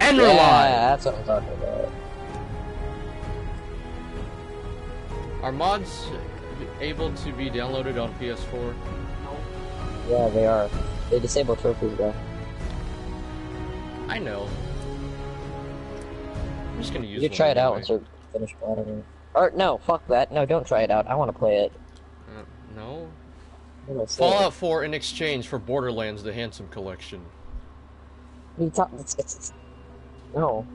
And we're Yeah, live! that's what I'm talking about. Are mods able to be downloaded on PS4? Yeah, they are. They disable trophies though. I know. I'm just gonna use You one can try it out anyway. once you're finished playing it. Or, no, fuck that. No, don't try it out. I want to play it. No? No, Fallout 4 in exchange for Borderlands: The Handsome Collection. You talk, it's no.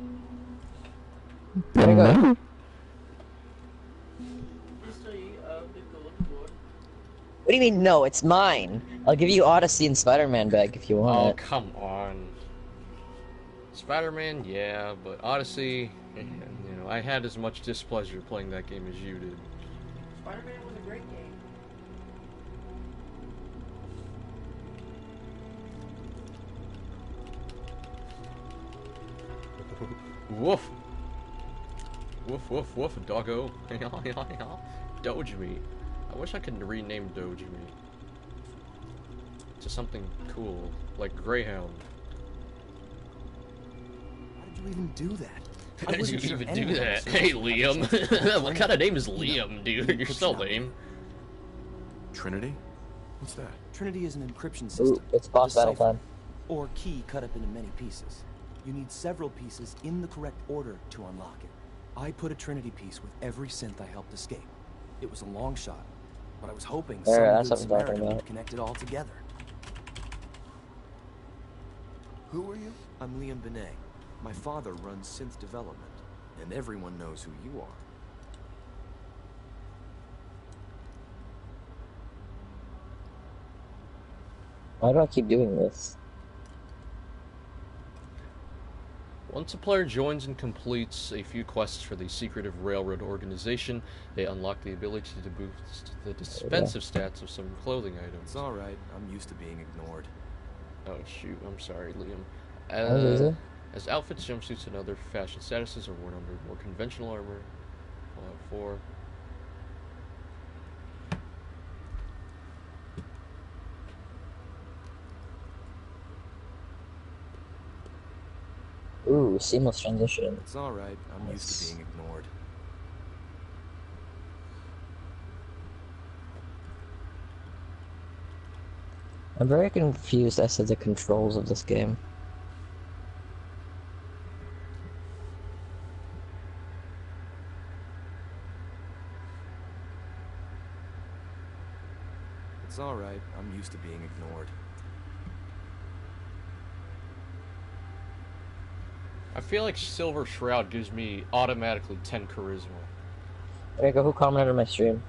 There you go. What do you mean, no? It's mine. I'll give you Odyssey and Spider-Man back if you want Oh, it. come on. Spider-Man, yeah, but Odyssey, you know, I had as much displeasure playing that game as you did. Spider-Man was a great game. Woof! Woof, woof, woof, doggo. Doge me. I wish I could rename Doge me to something cool, like Greyhound. How did you even do that? How did you even do that? Hey, Liam. What kind of name is Liam, dude? You're so lame. Trinity? What's that? Trinity is an encryption Ooh, system. it's boss battle time. Or key cut up into many pieces. You need several pieces in the correct order to unlock it. I put a Trinity piece with every synth I helped escape. It was a long shot, but I was hoping That's some what good I'm talking Samaritan about. would connect it all together. Who are you? I'm Liam Benet. My father runs synth development, and everyone knows who you are. Why do I keep doing this? Once a player joins and completes a few quests for the secretive railroad organization, they unlock the ability to boost the defensive stats of some clothing items. It's alright, I'm used to being ignored. Oh shoot, I'm sorry, Liam. As outfits, jumpsuits, and other fashion statuses are worn under more conventional armor. Fallout 4. Ooh, seamless transition. It's alright, I'm used to being ignored. I'm very confused as to the controls of this game. It's alright, I'm used to being ignored. I feel like Silver Shroud gives me automatically 10 charisma. Enrico, who commented on my stream?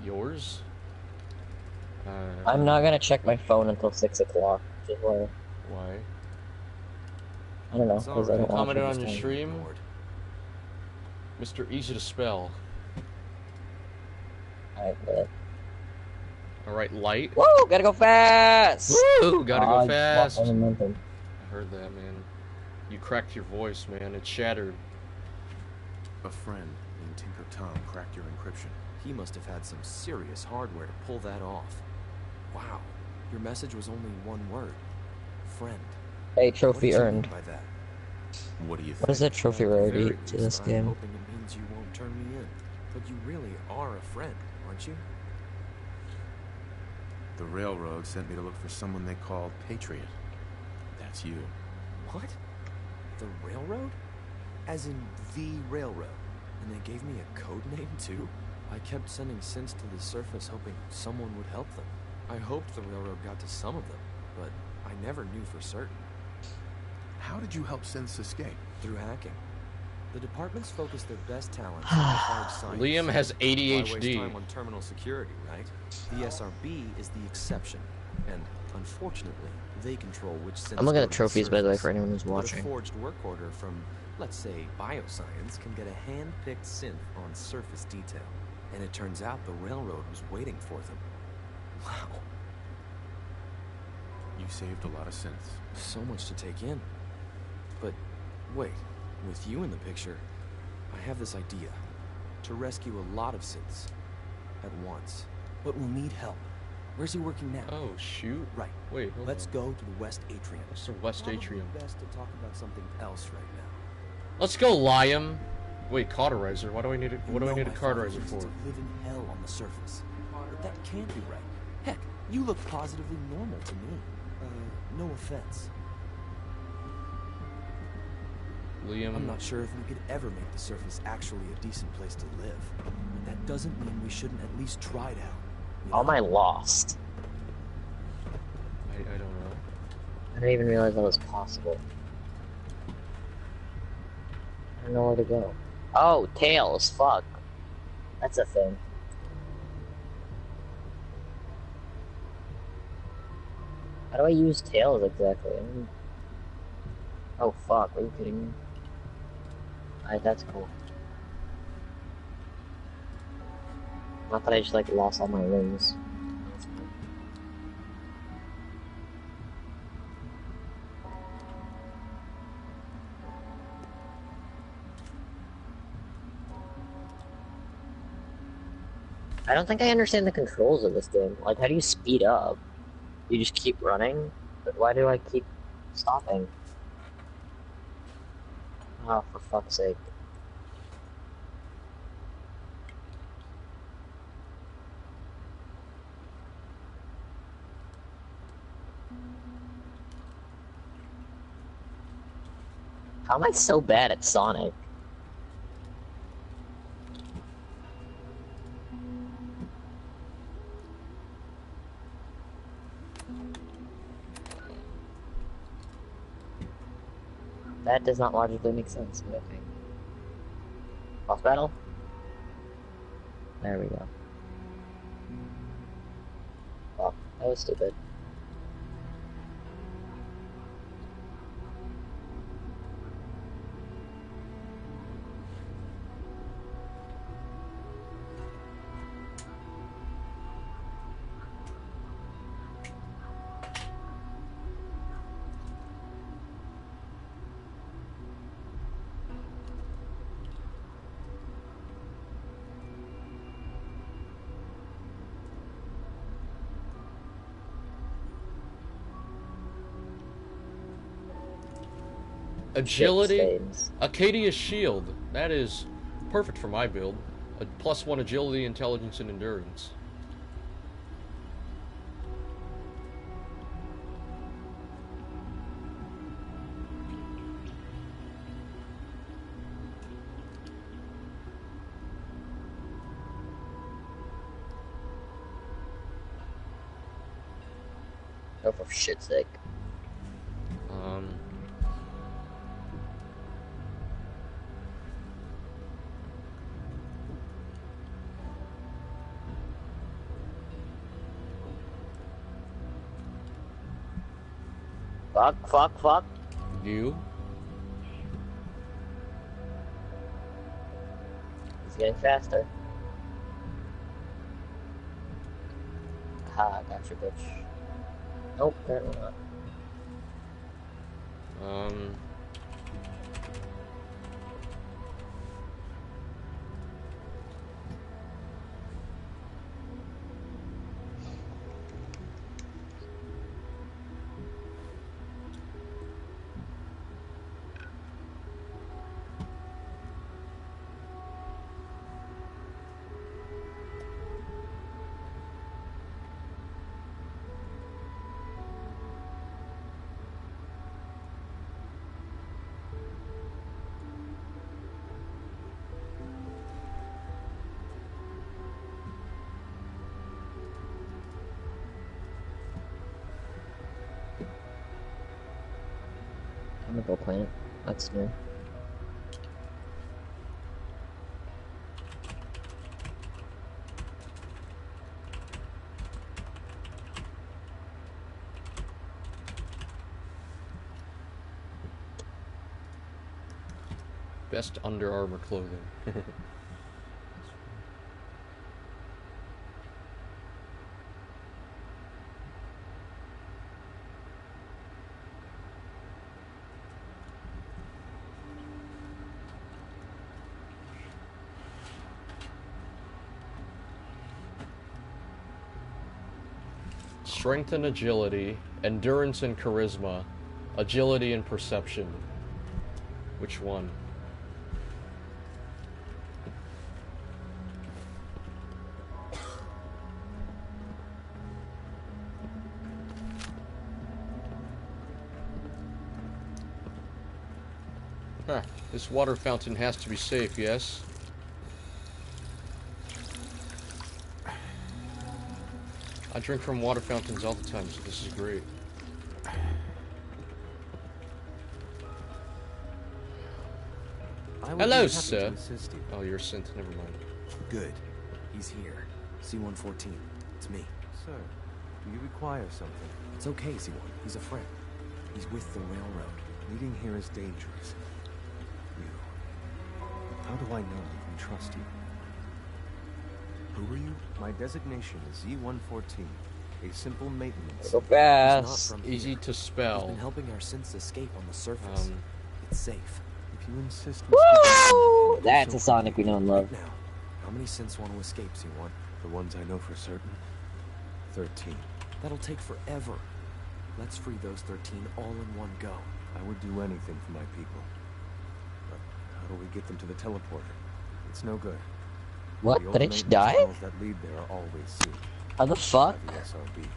Yours? I'm not gonna check my phone until 6 o'clock. Just why? Why? I don't know, because I don't want Commented to on your understand. stream? Mr. Easy to Spell. Alright, bet. Alright, Light. Woo! Gotta go fast! Woo! Gotta go fast! I momentum. I heard that, man. You cracked your voice, man. It shattered. A friend named Tinker Tom cracked your encryption. He must have had some serious hardware to pull that off. Wow, your message was only one word. Friend. Hey, What trophy did you earned. mean by that? What do you think? What is that trophy At the rarity very to this least, game? I'm hoping it means you won't turn me in. But you really are a friend, aren't you? The railroad sent me to look for someone they called Patriot. That's you. What? The railroad? As in the railroad. And they gave me a code name too? I kept sending synths to the surface hoping someone would help them. I hoped the railroad got to some of them, but I never knew for certain. How did you help synths escape? Through hacking. The departments focus their best talents on hard science. Liam has Why waste ADHD. time on terminal security, right? The SRB is the exception, and unfortunately, they control which synths I'm looking go at to trophies, by the way, surface. for anyone who's But a watching. forged work order from, let's say, bioscience can get a hand-picked synth on surface detail. And it turns out the railroad was waiting for them. Wow. You saved a lot of synths. So much to take in. But wait, with you in the picture, I have this idea. To rescue a lot of synths at once. But we'll need help. Where's he working now? Oh, shoot. Right. Wait, hold Let's on. go to the West Atrium. What's the West Probably Atrium? best to talk about something else right now. Let's go, Liam. Wait, cauterizer. What do I need? What do I need a My father cauterizer thinks for? it's a living hell on the surface. But that can't be right. Heck, you look positively normal to me. No offense. Liam. I'm not sure if we could ever make the surface actually a decent place to live. But that doesn't mean we shouldn't at least try it out. You How am know? I lost? I don't know. I didn't even realize that was possible. I don't know where to go. Oh, tails, fuck. That's a thing. How do I use tails exactly? Oh fuck, are you kidding me? Alright, that's cool. Not that I just like lost all my rings. I don't think I understand the controls of this game. Like, how do you speed up? You just keep running? But why do I keep stopping? Oh, for fuck's sake. How am I so bad at Sonic? That does not logically make sense, but okay. Boss battle? There we go. Well, that was stupid. Agility, Stains. Acadia's shield. That is perfect for my build. A +1 agility, intelligence, and endurance. Oh, for shit's sake. Fuck, fuck, fuck. You? He's getting faster. Ha, gotcha, bitch. Nope, apparently not. Chemical plant. That's new. Best Under Armour clothing. strength and agility, endurance and charisma, agility and perception. Which one? Huh. This water fountain has to be safe, yes? I drink from water fountains all the time, so this is great. Hello, sir. Oh, you're a synth, never mind. Good. He's here. C-114. It's me. Sir, do you require something? It's okay, C-1. He's a friend. He's with the railroad. Leading here is dangerous. You. How do I know we can trust you? Who are you? My designation is Z-114. A simple maintenance. Go He's fast. not from Easy here. to He's spell. been helping our synths escape on the surface. It's safe. If you insist we speak Woo! in That's so a Sonic we know and love. Now, how many synths want to escape, C1? The ones I know for certain? 13. That'll take forever. Let's free those 13 all in one go. I would do anything for my people. But how do we get them to the teleporter? It's no good. What? The Did old it just maintenance die? tunnels that lead there are always sealed How the fuck? by the SRB.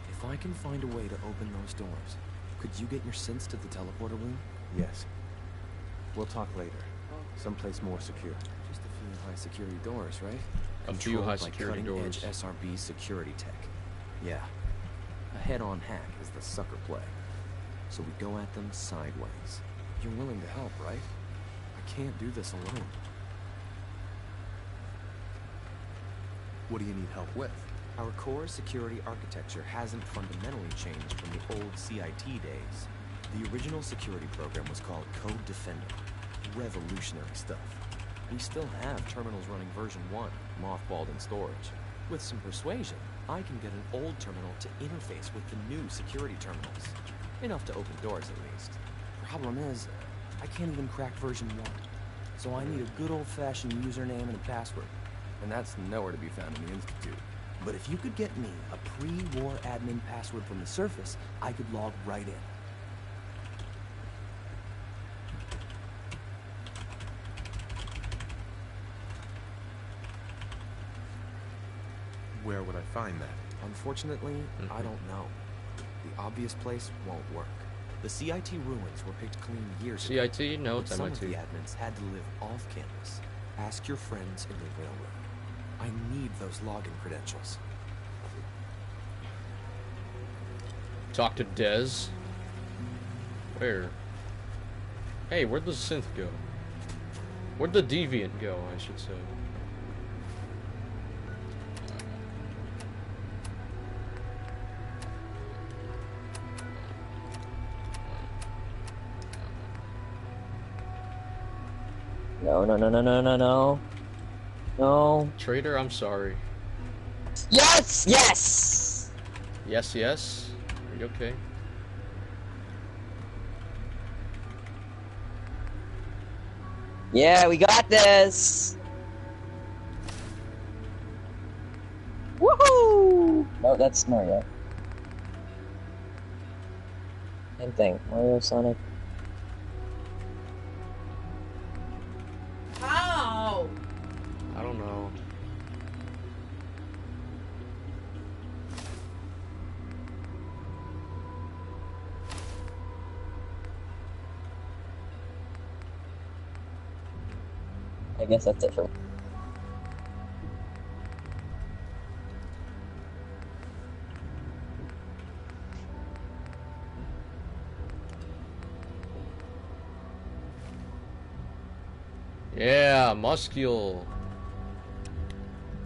If I can find a way to open those doors, could you get your synths to the teleporter room? Yes. We'll talk later. Someplace more secure. Just a few high security doors, right? A few Controlled high by security cutting-edge doors. SRB security tech. Yeah. A head-on hack is the sucker play. So we go at them sideways. You're willing to help, right? I can't do this alone. What do you need help with? Our core security architecture hasn't fundamentally changed from the old CIT days. The original security program was called Code Defender. Revolutionary stuff. We still have terminals running version 1, mothballed in storage. With some persuasion, I can get an old terminal to interface with the new security terminals. Enough to open doors, at least. Problem is, I can't even crack version 1. So I need a good old-fashioned username and a password. And that's nowhere to be found in the Institute. But if you could get me a pre-war admin password from the surface, I could log right in. Where would I find that? Unfortunately, I don't know. The obvious place won't work. The CIT ruins were picked clean years ago. CIT? No, But it's some of the MIT. admins had to live off campus. Ask your friends in the railroad. I need those login credentials. Talk to Dez. Where? Hey, where'd the synth go? Where'd the deviant go, I should say? No, no, no, no, no, no, no. No. Traitor, I'm sorry. Yes! Yes! Yes, yes. Are you okay? Yeah, we got this! Woohoo! No, that's Mario. Same thing. Mario, Sonic. How? I don't know. I guess that's it for me. Yeah, muscule.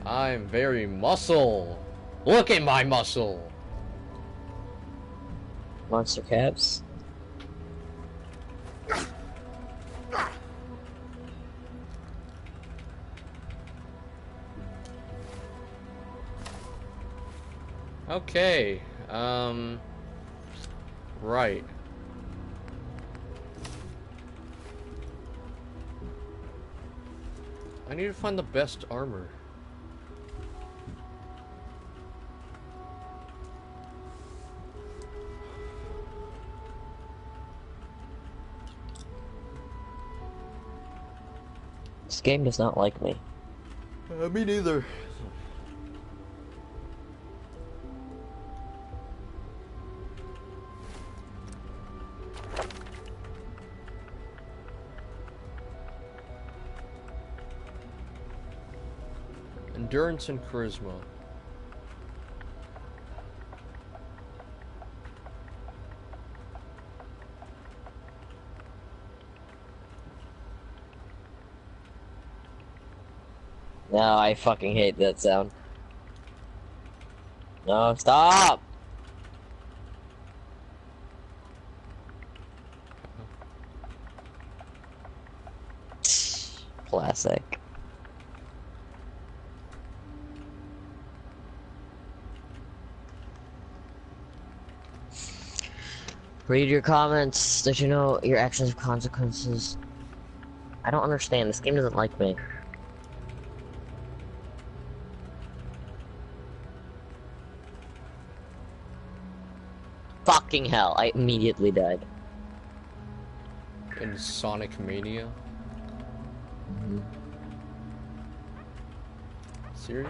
I'm very muscle. Look at my muscle. Monster Caps. Okay. Right. I need to find the best armor. This game does not like me. Me neither. Endurance and charisma. No, I fucking hate that sound. No, stop! Classic. Read your comments. Did you know your actions have consequences? I don't understand. This game doesn't like me. Fucking hell, I immediately died. In Sonic Mania? Serious?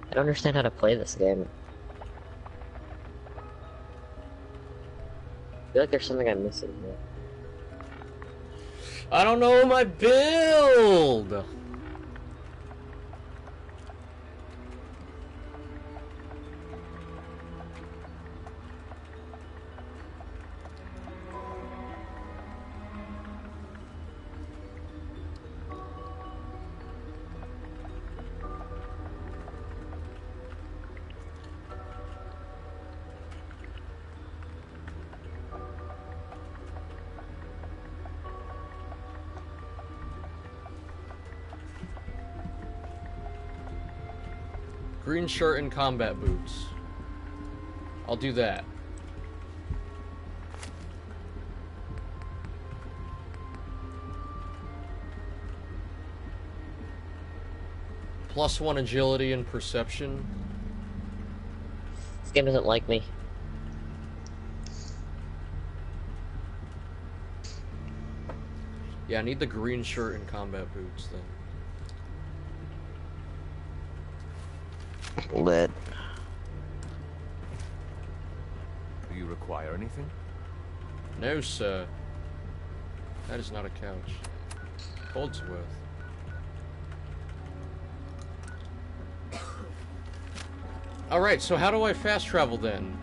I don't understand how to play this game. I feel like there's something I'm missing here. I don't know my build! Green shirt and combat boots. I'll do that. +1 agility and perception. This game doesn't like me. Yeah, I need the green shirt and combat boots then. Lit. Do you require anything? No, sir. That is not a couch. Holdsworth. Alright, so how do I fast travel then?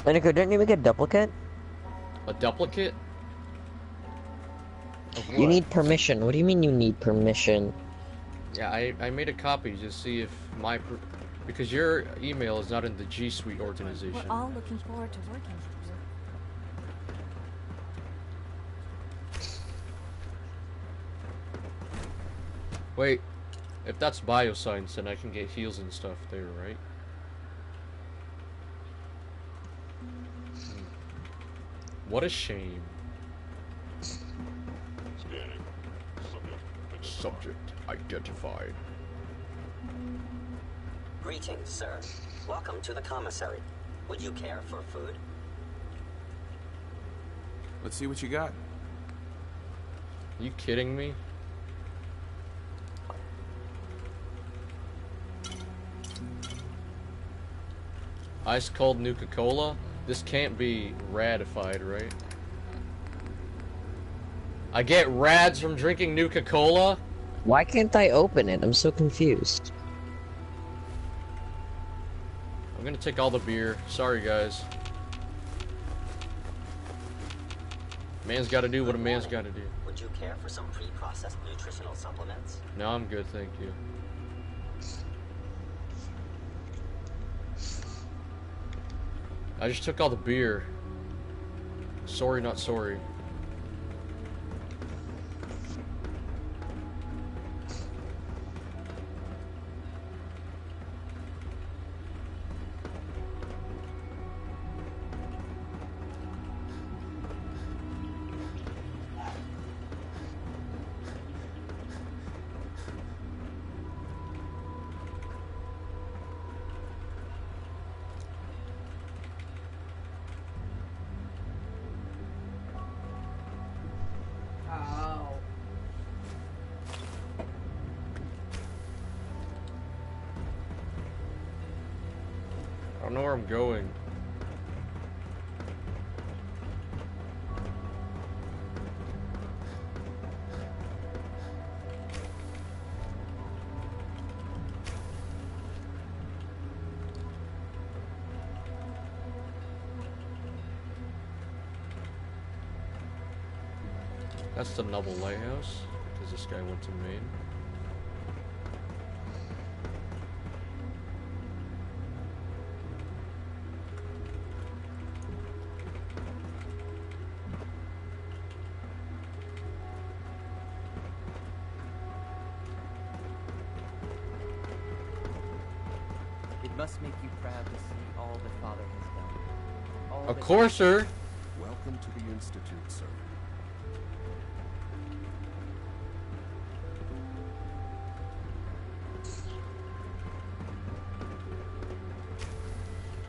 Enrico, didn't you make a duplicate? A duplicate? Of what? You need permission. What do you mean you need permission? Yeah, I made a copy to see if my... because your email is not in the G Suite organization. We're all looking forward to working with you. Wait, if that's bioscience, then I can get heals and stuff there, right? What a shame. Scanning. Subject identified. Greetings, sir. Welcome to the commissary. Would you care for food? Let's see what you got. Are you kidding me? Ice cold Nuka-Cola? This can't be ratified, right? I get rads from drinking Nuka-Cola? Why can't I open it? I'm so confused. I'm gonna take all the beer. Sorry, guys. Man's gotta do what a man's gotta do. Would you care for some pre-processed nutritional supplements? No, I'm good, thank you. I just took all the beer. Sorry, not sorry. know where I'm going. That's the Noble Lighthouse, because this guy went to Maine. It must make you proud to see all that Father has done. All Of that- course, sir. Welcome to the Institute, sir.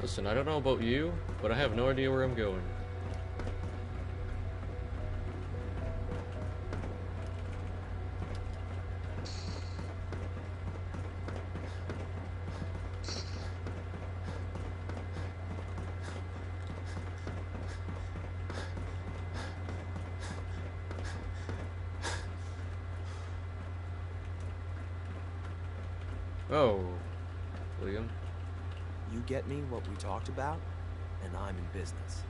Listen, I don't know about you, but I have no idea where I'm going. Oh, Liam. You get me what we talked about, and I'm in business.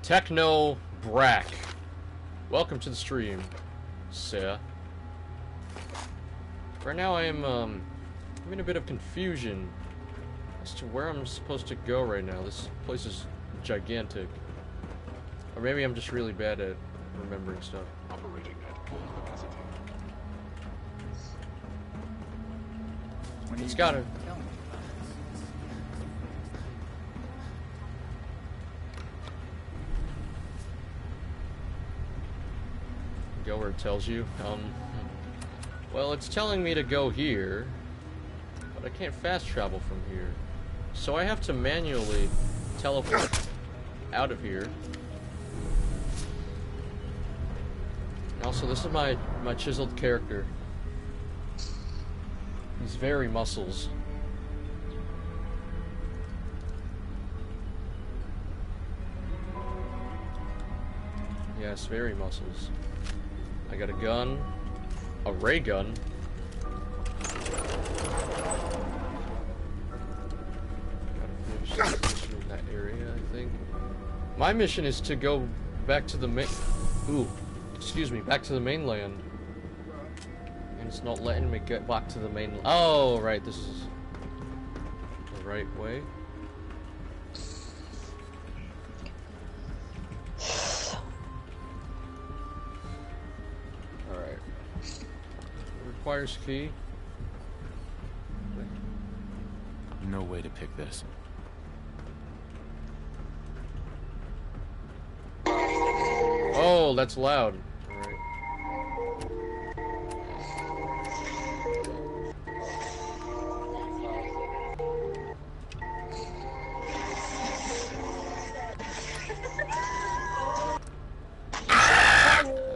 Techno Brack. Welcome to the stream, sir. Right now I'm in a bit of confusion as to where I'm supposed to go right now. This place is gigantic. Or maybe I'm just really bad at remembering stuff. Operating at full capacity. It's gotta... Go where it tells you. Well, it's telling me to go here, but I can't fast travel from here. So I have to manually teleport out of here. And also, this is my chiseled character. He's very muscles. Yes, very muscles. I got a gun, a ray gun. Gotta finish this mission in that area, I think. My mission is to go back to the back to the mainland. And it's not letting me get back to the mainland. Oh, right, this is the right way. Requires key. No way to pick this. Oh, that's loud. Alright.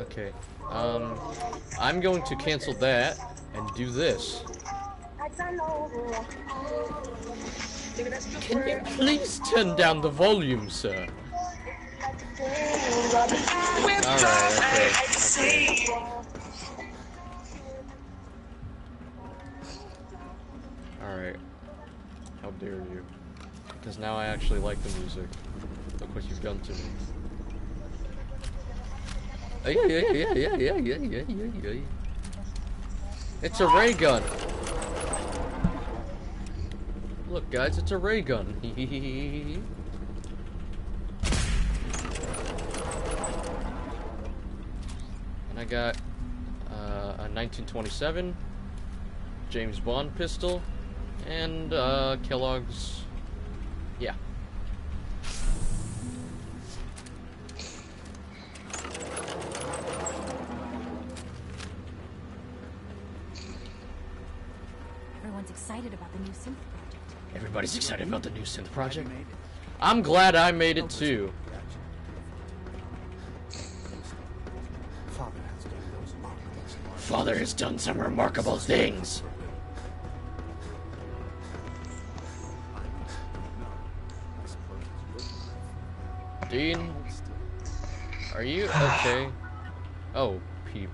Okay. I'm going to cancel that and do this. Can you please turn down the volume, sir? Alright, okay. Alright. How dare you. Because now I actually like the music. Look what you've done to me. Yeah. It's a ray gun. Look, guys, it's a ray gun. And I got a 1927 James Bond pistol and Kellogg's. Yeah. Everyone's excited about the new synth project. Everybody's excited about the new synth project. I'm glad I made it too. Father has done those marvelous Father has done some remarkable things. Dean, are you okay? Oh, peep.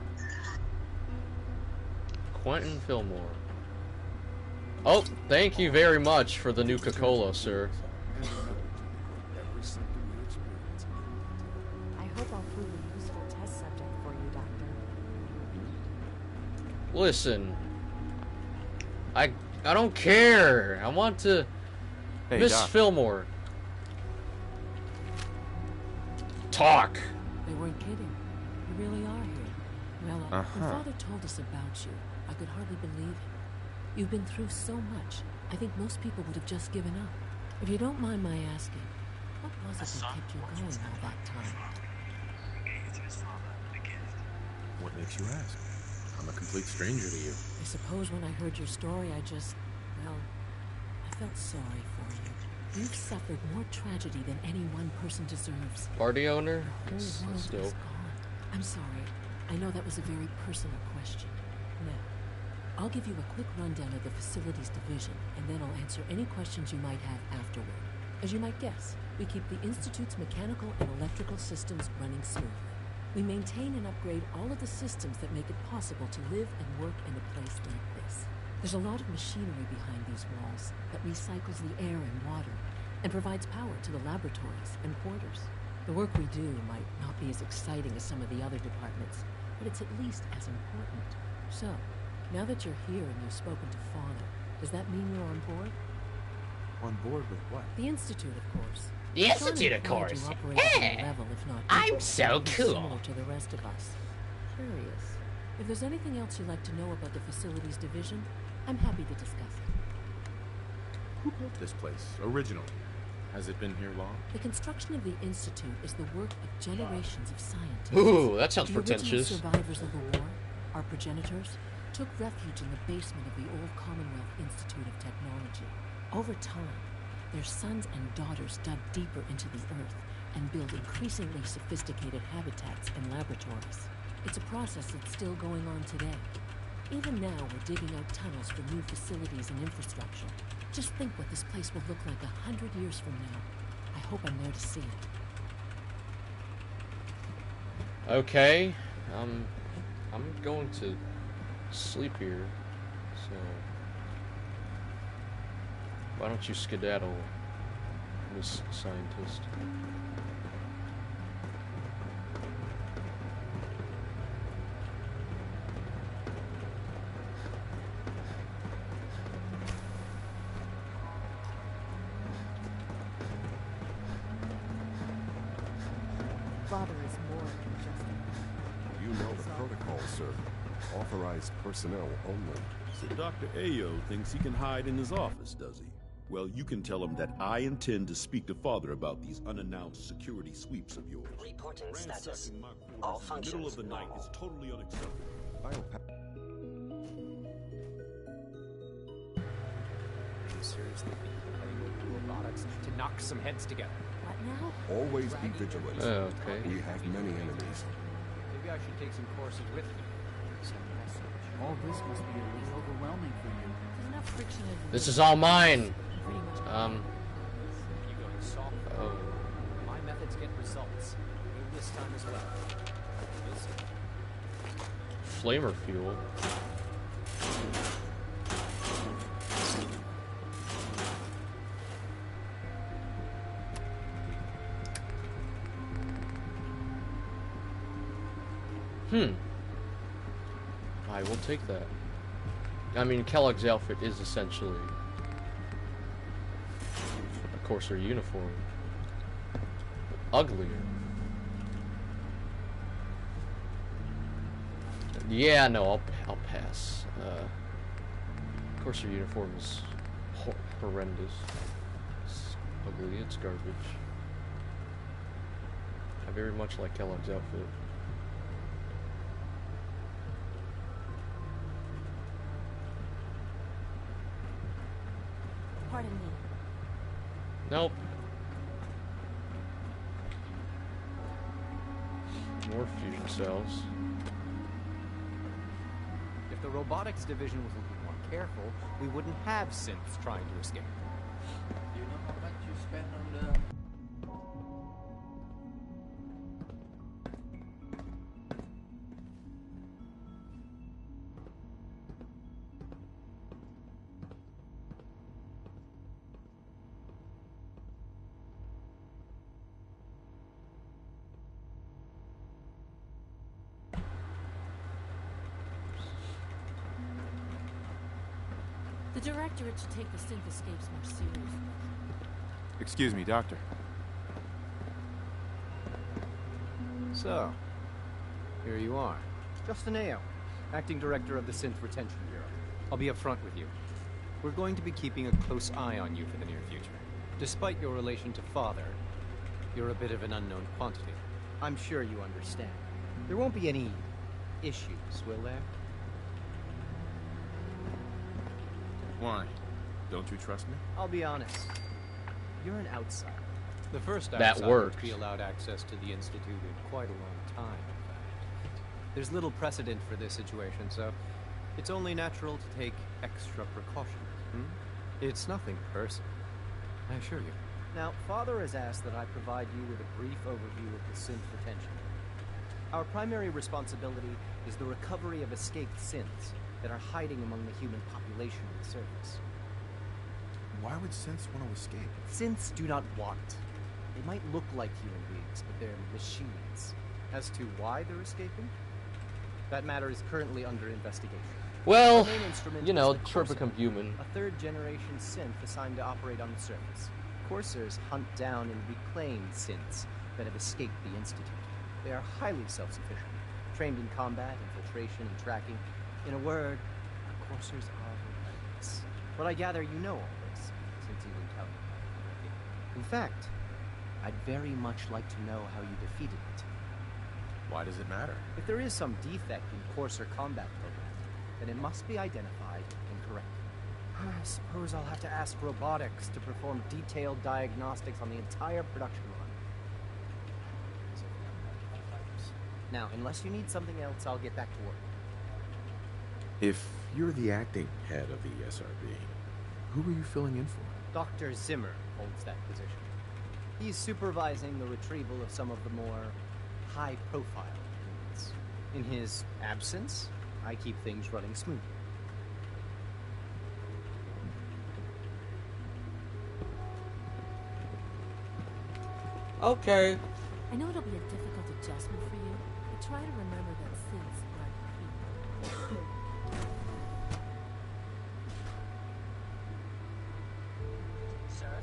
Quentin Fillmore. Oh, thank you very much for the Nuka-Cola, sir. I hope I'll prove a useful test subject for you, Doctor. Listen, I don't care. I want to... Hey, Miss Doc. Fillmore. Talk. They weren't kidding. You really are here. Well, when Father told us about you, I could hardly believe it. You've been through so much. I think most people would have just given up. If you don't mind my asking, what was it that kept you going all that time? What makes you ask? I'm a complete stranger to you. I suppose when I heard your story, well, I felt sorry for you. You've suffered more tragedy than any one person deserves. Party owner? The whole world That's is dope. gone. I'm sorry. I know that was a very personal question. Now, I'll give you a quick rundown of the facilities division, and then I'll answer any questions you might have afterward. As you might guess, we keep the Institute's mechanical and electrical systems running smoothly. We maintain and upgrade all of the systems that make it possible to live and work in a place like this. There's a lot of machinery behind these walls that recycles the air and water and provides power to the laboratories and quarters. The work we do might not be as exciting as some of the other departments, but it's at least as important. So, now that you're here and you've spoken to Father, does that mean you're on board? On board with what? The Institute, of course. The Institute, of Sean course. implied you operate at a level, if not I'm equal, so cool. similar to the rest of us. Curious. If there's anything else you'd like to know about the facilities division, I'm happy to discuss it. Who built this place originally? Has it been here long? The construction of the Institute is the work of generations of scientists. Ooh, that sounds The original pretentious. survivors of the war, our progenitors, took refuge in the basement of the old Commonwealth Institute of Technology. Over time, their sons and daughters dug deeper into the earth and built increasingly sophisticated habitats and laboratories. It's a process that's still going on today. Even now, we're digging out tunnels for new facilities and infrastructure. Just think what this place will look like 100 years from now. I hope I'm there to see it. Okay, I'm going to sleep here, so why don't you skedaddle, Miss Scientist? Father is more than just a... You know the protocol, sir. Authorized personnel only. So Dr. Ayo thinks he can hide in his office, does he? Well, you can tell him that I intend to speak to Father about these unannounced security sweeps of yours. Reporting status. Ransacking my All quarters in the middle of functions the night normal. is totally unacceptable. You seriously think you're heading over to robotics to knock some heads together? What now? Always be vigilant. Okay. We have many enemies. Maybe I should take some courses with you. Some message. All this must be a little overwhelming for you. There's enough friction in This is all mine. pretty much. You going soft? Oh. My methods get results. Maybe this time as well. You'll see. Flamer fuel. I will take that. I mean, Kellogg's outfit is essentially a Corsair uniform. Uglier. Yeah, no, I'll pass. Corsair uniform is horrendous. It's ugly, it's garbage. I very much like Kellogg's outfit. Pardon me. Nope. More fusion cells. the robotics division was a little more careful, we wouldn't have synths trying to escape. Do you know how much you spend on the... The Directorate should take the synth escapes more seriously. Excuse me, Doctor. So, here you are. Justin Ao, Acting Director of the Synth Retention Bureau. I'll be upfront with you. We're going to be keeping a close eye on you for the near future. Despite your relation to Father, you're a bit of an unknown quantity. I'm sure you understand. There won't be any issues, will there? Why? Don't you trust me? I'll be honest. You're an outsider. The first That outsider worked. to be allowed access to the Institute in quite a long time, in fact. There's little precedent for this situation, so it's only natural to take extra precautions. It's nothing personal, I assure you. Now, Father has asked that I provide you with a brief overview of the synth retention. Our primary responsibility is the recovery of escaped synths that are hiding among the human population on the surface. Why would synths want to escape? Synths do not want. They might look like human beings, but they're machines. As to why they're escaping, that matter is currently under investigation. Well, Our main instrument you know, is the try to Corsair, become human. a third-generation synth assigned to operate on the surface. Coursers hunt down and reclaim synths that have escaped the Institute. They are highly self-sufficient, trained in combat, infiltration, and tracking. In a word, our Coursers are relentless. But I gather you know all this, since you didn't tell me. In fact, I'd very much like to know how you defeated it. Why does it matter? If there is some defect in Courser combat program, then it must be identified and corrected. I suppose I'll have to ask robotics to perform detailed diagnostics on the entire production line. Now, unless you need something else, I'll get back to work. If you're the acting head of the SRB, who are you filling in for? Dr. Zimmer holds that position. He's supervising the retrieval of some of the more high-profile units. In his absence, I keep things running smoothly. Okay. I know it'll be a difficult adjustment for you, but try to remember that synths aren't people. Sir?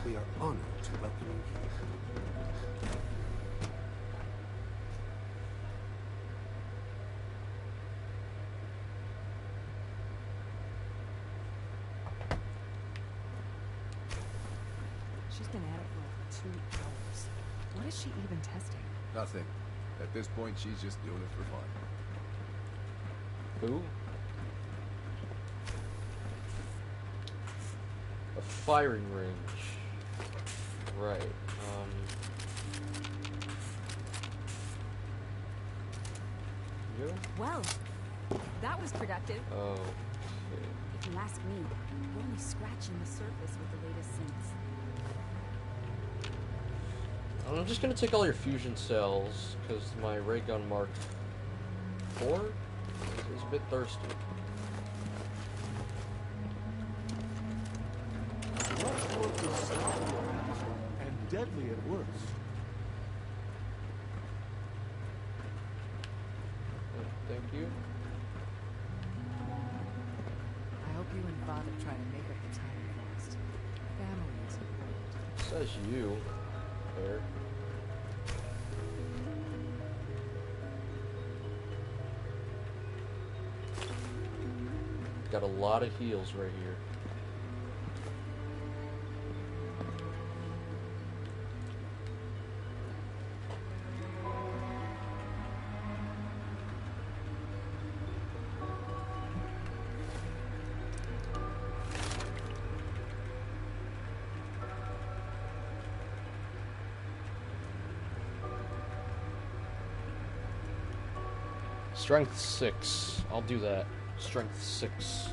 We are honored to welcome you here. She's been at it for over 2 hours. What is she even testing? Nothing. At this point, she's just doing it for fun. Who? A firing range. Right. You? Well, that was productive. Oh. If you ask me, we're only scratching the surface with the latest synths. I'm just gonna take all your fusion cells, because my ray gun Mark 4 is a bit thirsty. Rush work is sloppy and deadly at worst. Thank you. I hope you and Father try to make up the time you lost. Family is important. Says you. There. Got a lot of heals right here. Strength 6. I'll do that. Strength 6.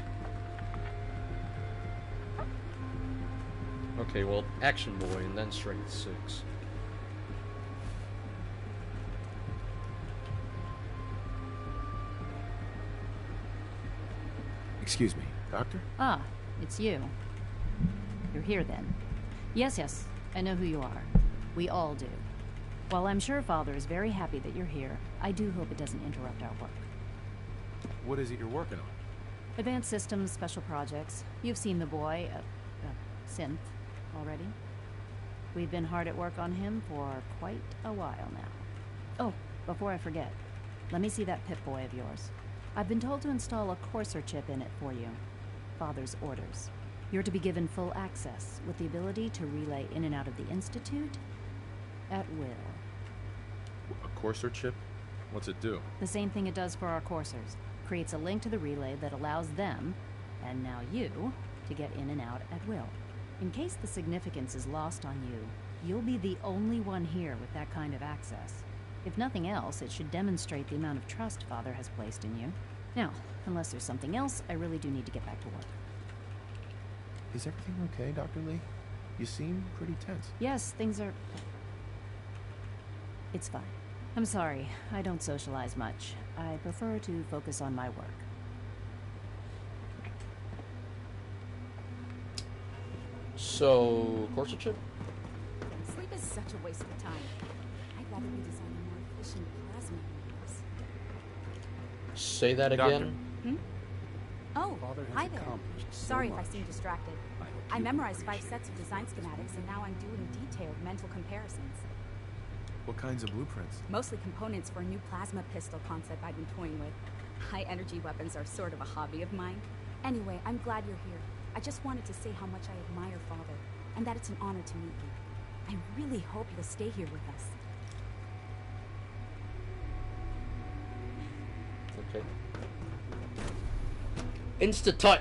Okay, well, Action Boy and then Strength 6. Excuse me, Doctor? Ah, it's you. You're here then. Yes, I know who you are. We all do. While I'm sure Father is very happy that you're here, I do hope it doesn't interrupt our work. What is it you're working on? Advanced systems, special projects. You've seen the boy, Synth, already. We've been hard at work on him for quite a while now. Oh, before I forget, let me see that Pip-Boy of yours. I've been told to install a Courser chip in it for you. Father's orders. You're to be given full access, with the ability to relay in and out of the Institute at will. A Courser chip? What's it do? The same thing it does for our coursers. Creates a link to the relay that allows them, and now you, to get in and out at will. In case the significance is lost on you, you'll be the only one here with that kind of access. If nothing else, it should demonstrate the amount of trust Father has placed in you. Now, unless there's something else, I really do need to get back to work. Is everything okay, Dr. Lee? You seem pretty tense. Yes, things are... It's fine. I'm sorry, I don't socialize much. I prefer to focus on my work. So, Courser chip? Sleep is such a waste of time. I'd rather we design a more efficient plasma universe. Say that again? Oh, hi there. Sorry if I seem distracted. I memorized 5 sets of design schematics, and now I'm doing detailed mental comparisons. What kinds of blueprints? Mostly components for a new plasma pistol concept I've been toying with. High-energy weapons are sort of a hobby of mine. Anyway, I'm glad you're here. I just wanted to say how much I admire Father, and that it's an honor to meet you. I really hope you'll stay here with us. Okay. Insta-tut!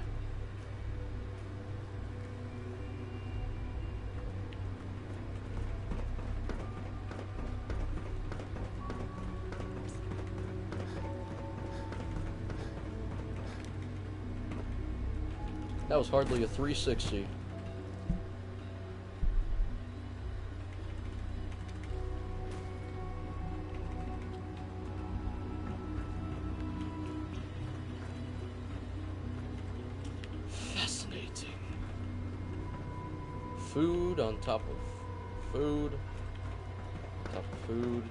That was hardly a 360. Fascinating. Food on top of food. On top of food.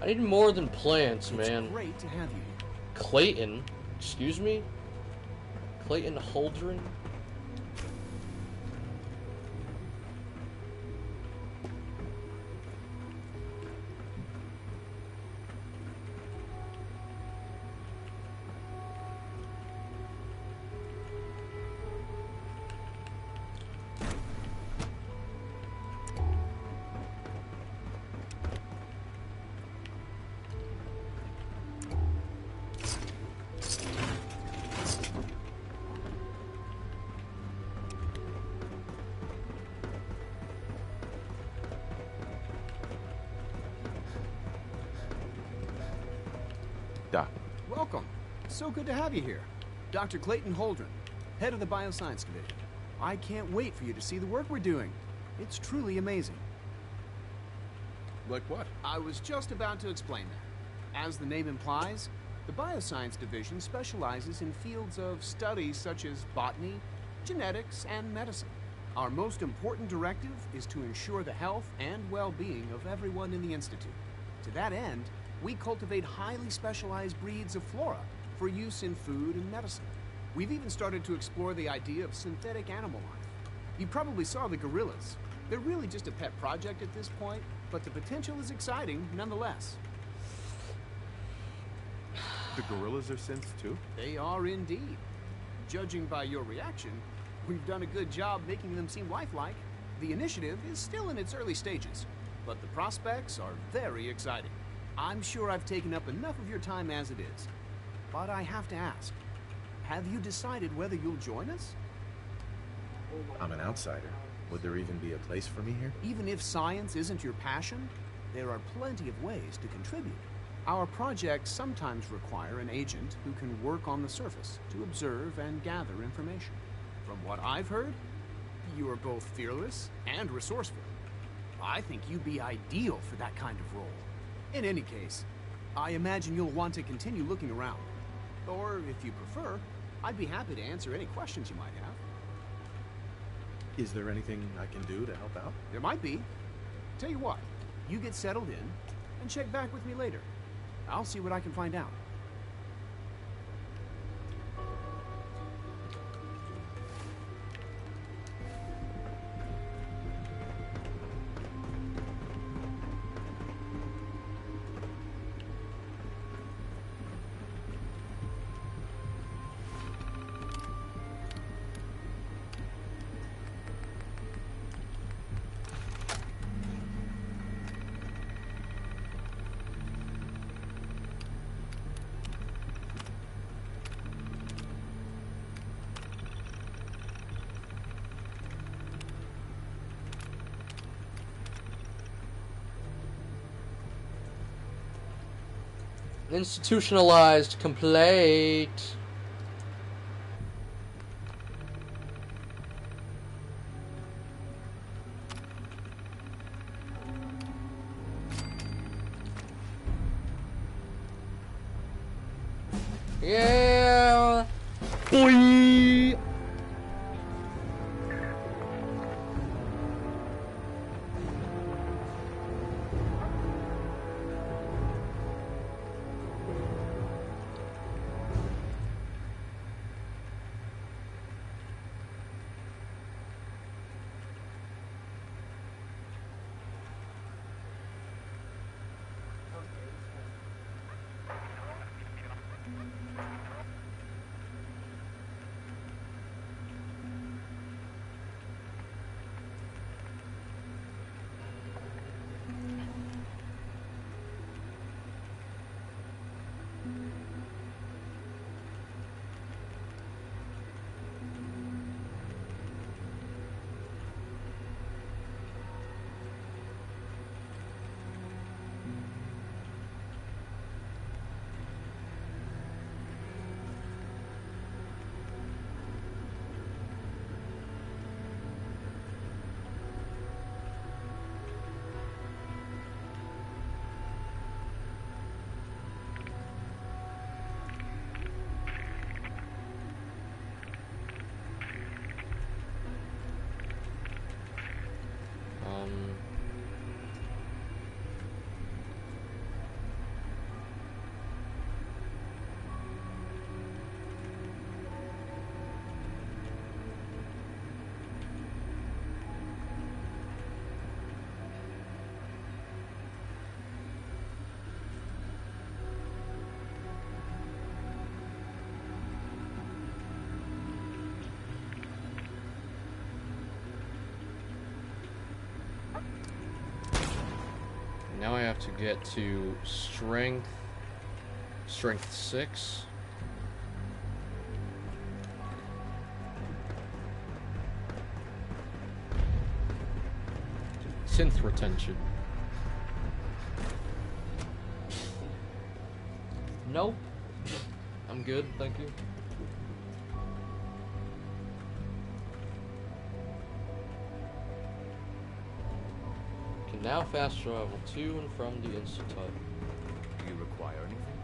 I need more than plants, man. It's great to have you. Clayton? Excuse me? Clayton Holdren? Doc. Welcome. So good to have you here. Dr. Clayton Holdren, head of the Bioscience Division. I can't wait for you to see the work we're doing. It's truly amazing. Like what? I was just about to explain that. As the name implies, the Bioscience Division specializes in fields of study such as botany, genetics, and medicine. Our most important directive is to ensure the health and well-being of everyone in the Institute. To that end, we cultivate highly specialized breeds of flora for use in food and medicine. We've even started to explore the idea of synthetic animal life. You probably saw the gorillas. They're really just a pet project at this point, but the potential is exciting nonetheless. The gorillas are synths too? They are indeed. Judging by your reaction, we've done a good job making them seem lifelike. The initiative is still in its early stages, but the prospects are very exciting. I'm sure I've taken up enough of your time as it is, but I have to ask, have you decided whether you'll join us? I'm an outsider. Would there even be a place for me here? Even if science isn't your passion, there are plenty of ways to contribute. Our projects sometimes require an agent who can work on the surface to observe and gather information. From what I've heard, you are both fearless and resourceful. I think you'd be ideal for that kind of role. In any case, I imagine you'll want to continue looking around. Or, if you prefer, I'd be happy to answer any questions you might have. Is there anything I can do to help out? There might be. Tell you what, you get settled in and check back with me later. I'll see what I can find out. Institutionalized complaint. Yeah. Boy. Now I have to get to strength 6. Synth retention. Nope. I'm good, thank you. Can now fast travel to and from the Institute. Do you require anything?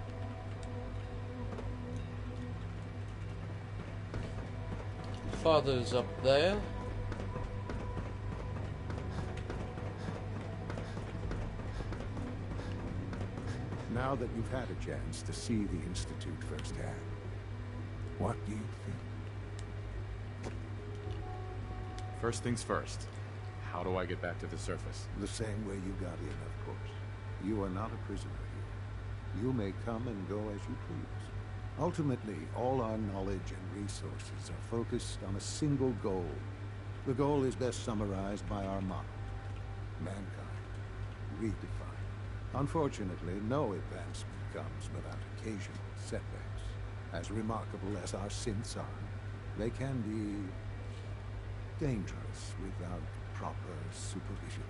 Father's up there. Now that you've had a chance to see the Institute firsthand, what do you think? First things first. How do I get back to the surface? The same way you got in, of course. You are not a prisoner here. You may come and go as you please. Ultimately, all our knowledge and resources are focused on a single goal. The goal is best summarized by our motto: mankind, redefined. Unfortunately, no advancement comes without occasional setbacks. As remarkable as our synths are, they can be dangerous without proper supervision.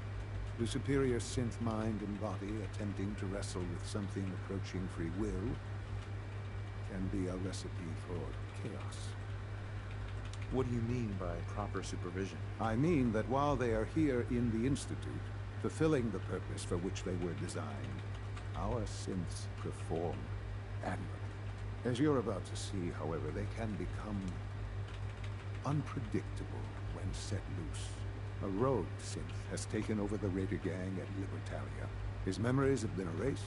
The superior synth mind and body attempting to wrestle with something approaching free will can be a recipe for chaos. What do you mean by proper supervision? I mean that while they are here in the Institute, fulfilling the purpose for which they were designed, our synths perform admirably. As you're about to see, however, they can become unpredictable when set loose. A rogue synth has taken over the raider gang at Libertalia. His memories have been erased,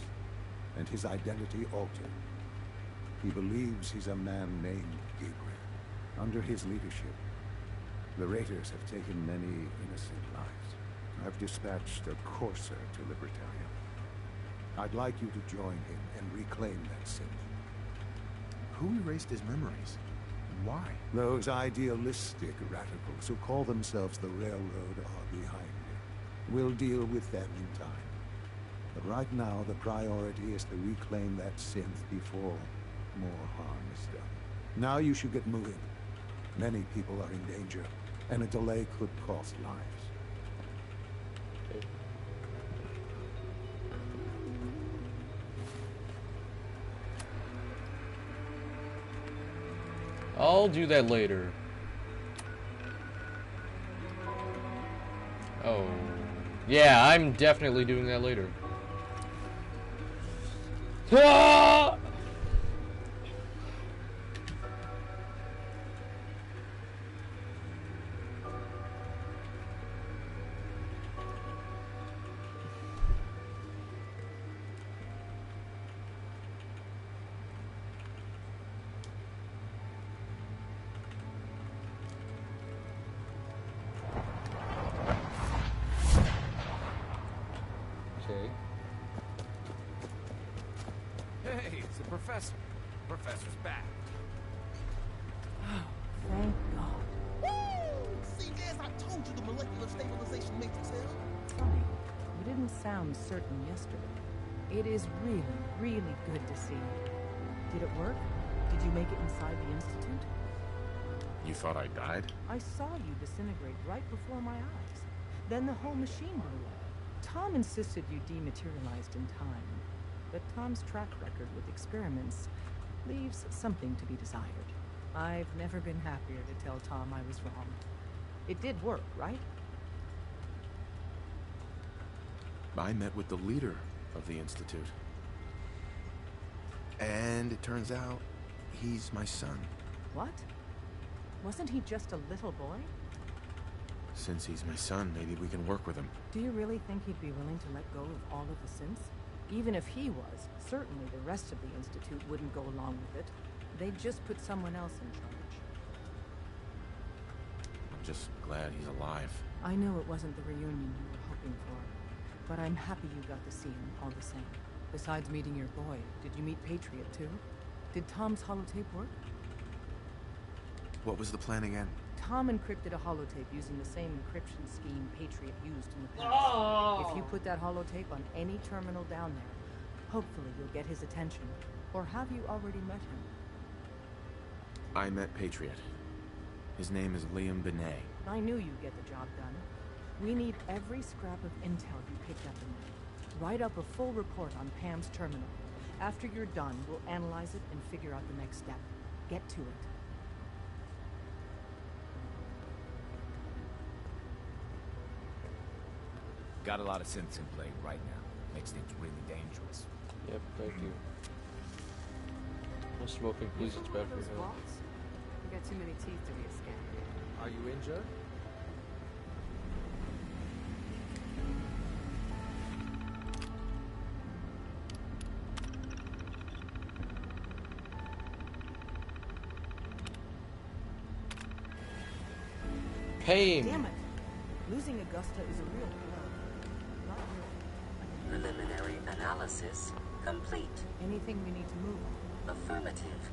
and his identity altered. He believes he's a man named Gabriel. Under his leadership, the raiders have taken many innocent lives. I've dispatched a courser to Libertalia. I'd like you to join him and reclaim that synth. Who erased his memories? Why? Those idealistic radicals who call themselves the Railroad are behind it. We'll deal with them in time. But right now, the priority is to reclaim that synth before more harm is done. Now you should get moving. Many people are in danger, and a delay could cost lives. Okay. I'll do that later. Oh. Yeah, I'm definitely doing that later. Ah! Okay. Hey, it's the professor. Professor's back. Thank God. Woo! See, as I told you, the molecular stabilization matrix held. Funny, you didn't sound certain yesterday. It is really, really good to see you. Did it work? Did you make it inside the Institute? You thought I died? I saw you disintegrate right before my eyes. Then the whole machine blew up. Tom insisted you dematerialized in time, but Tom's track record with experiments leaves something to be desired. I've never been happier to tell Tom I was wrong. It did work, right? I met with the leader of the Institute. And it turns out he's my son. What? Wasn't he just a little boy? Since he's my son, maybe we can work with him. Do you really think he'd be willing to let go of all of the synths? Even if he was, certainly the rest of the Institute wouldn't go along with it. They'd just put someone else in charge. I'm just glad he's alive. I know it wasn't the reunion you were hoping for, but I'm happy you got to see him all the same. Besides meeting your boy, did you meet Patriot too? Did Tom's holotape work? What was the plan again? Tom encrypted a holotape using the same encryption scheme Patriot used in the past. If you put that holotape on any terminal down there, hopefully you'll get his attention. Or have you already met him? I met Patriot. His name is Liam Benet. I knew you'd get the job done. We need every scrap of intel you picked up in there. Write up a full report on Pam's terminal. After you're done, we'll analyze it and figure out the next step. Get to it. Got a lot of synths in play right now. Makes things really dangerous. Yep, thank you. No smoking, please. It's bad for your health. You got too many teeth to be a scammer. Are you injured? Pain. Damn it. Losing Augusta is a real blow. Not really. Preliminary analysis complete. Anything we need to move on? Affirmative.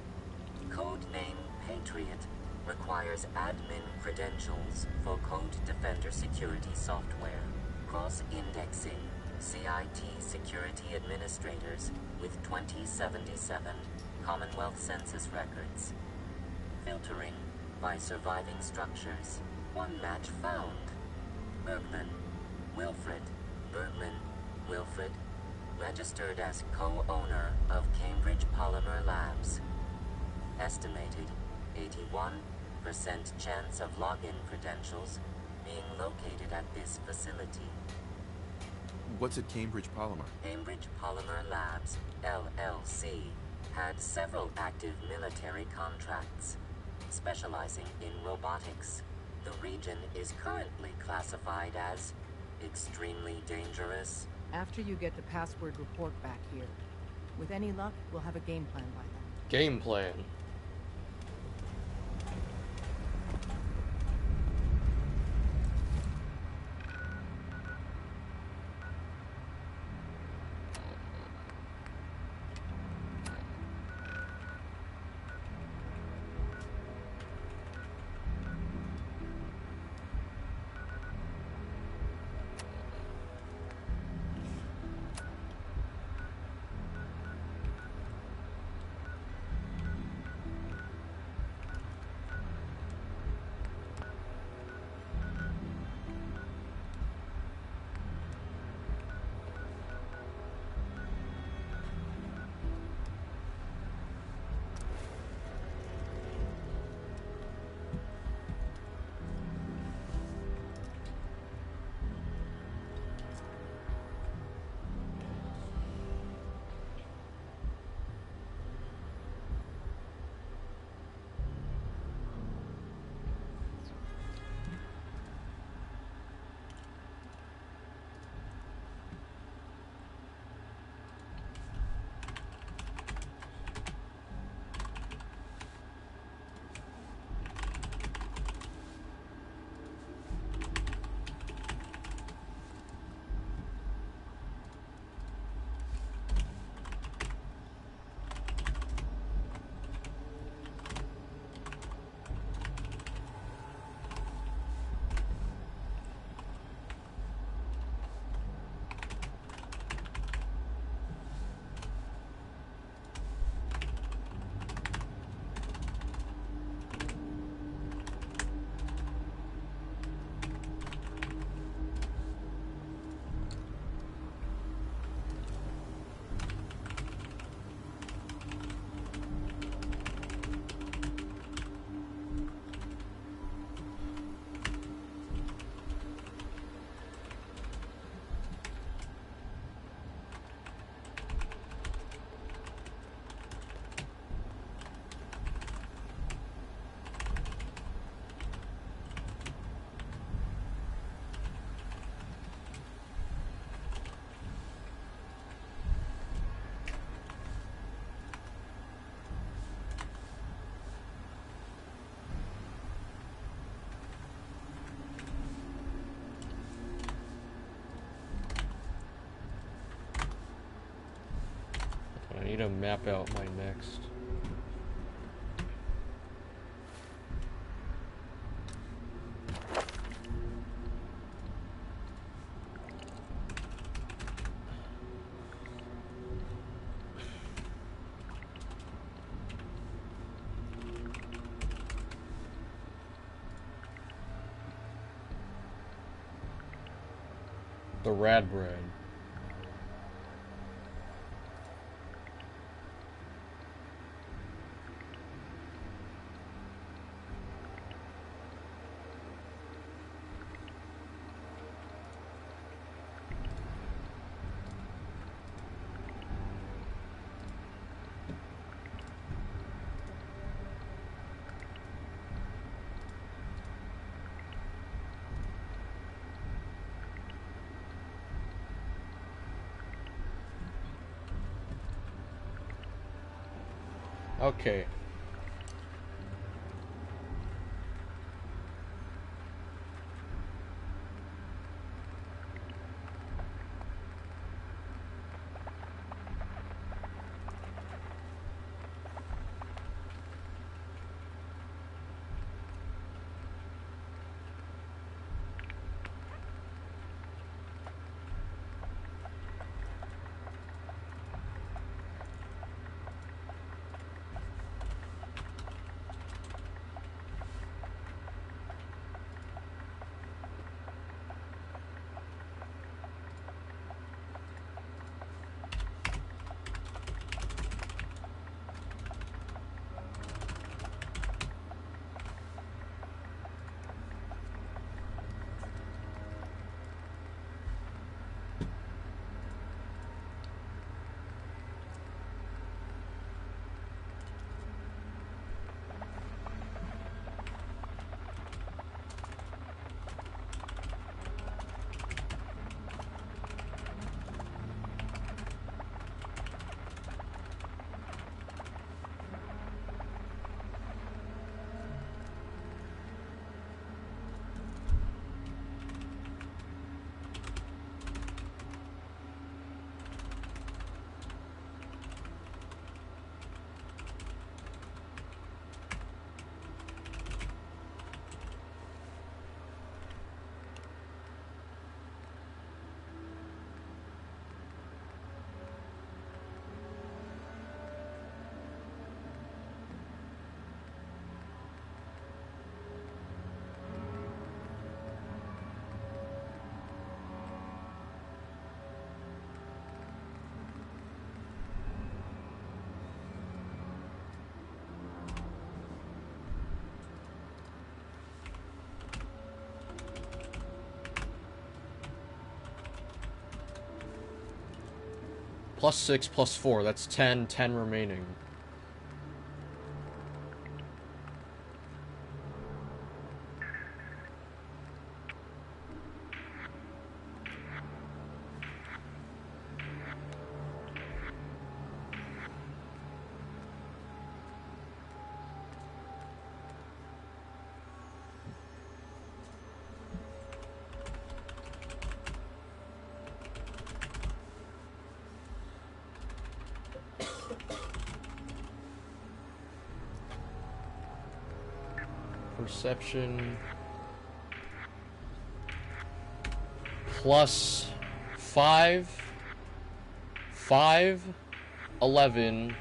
Codename Patriot requires admin credentials for Code Defender security software. Cross-indexing CIT security administrators with 2077 Commonwealth Census records. Filtering by surviving structures. One match found. Bergman, Wilfred, Bergman, Wilfred, registered as co-owner of Cambridge Polymer Labs. Estimated 81% chance of login credentials being located at this facility. What's at Cambridge Polymer? Cambridge Polymer Labs, LLC, had several active military contracts, specializing in robotics. The region is currently classified as extremely dangerous. After you get the password report back here. With any luck, we'll have a game plan by then. Game plan. I need to map out my next. The rad bread. Okay. Plus 6, plus 4. That's 10. 10 remaining. Perception plus 5, 5, 11,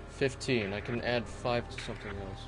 15. I can add 5 to something else.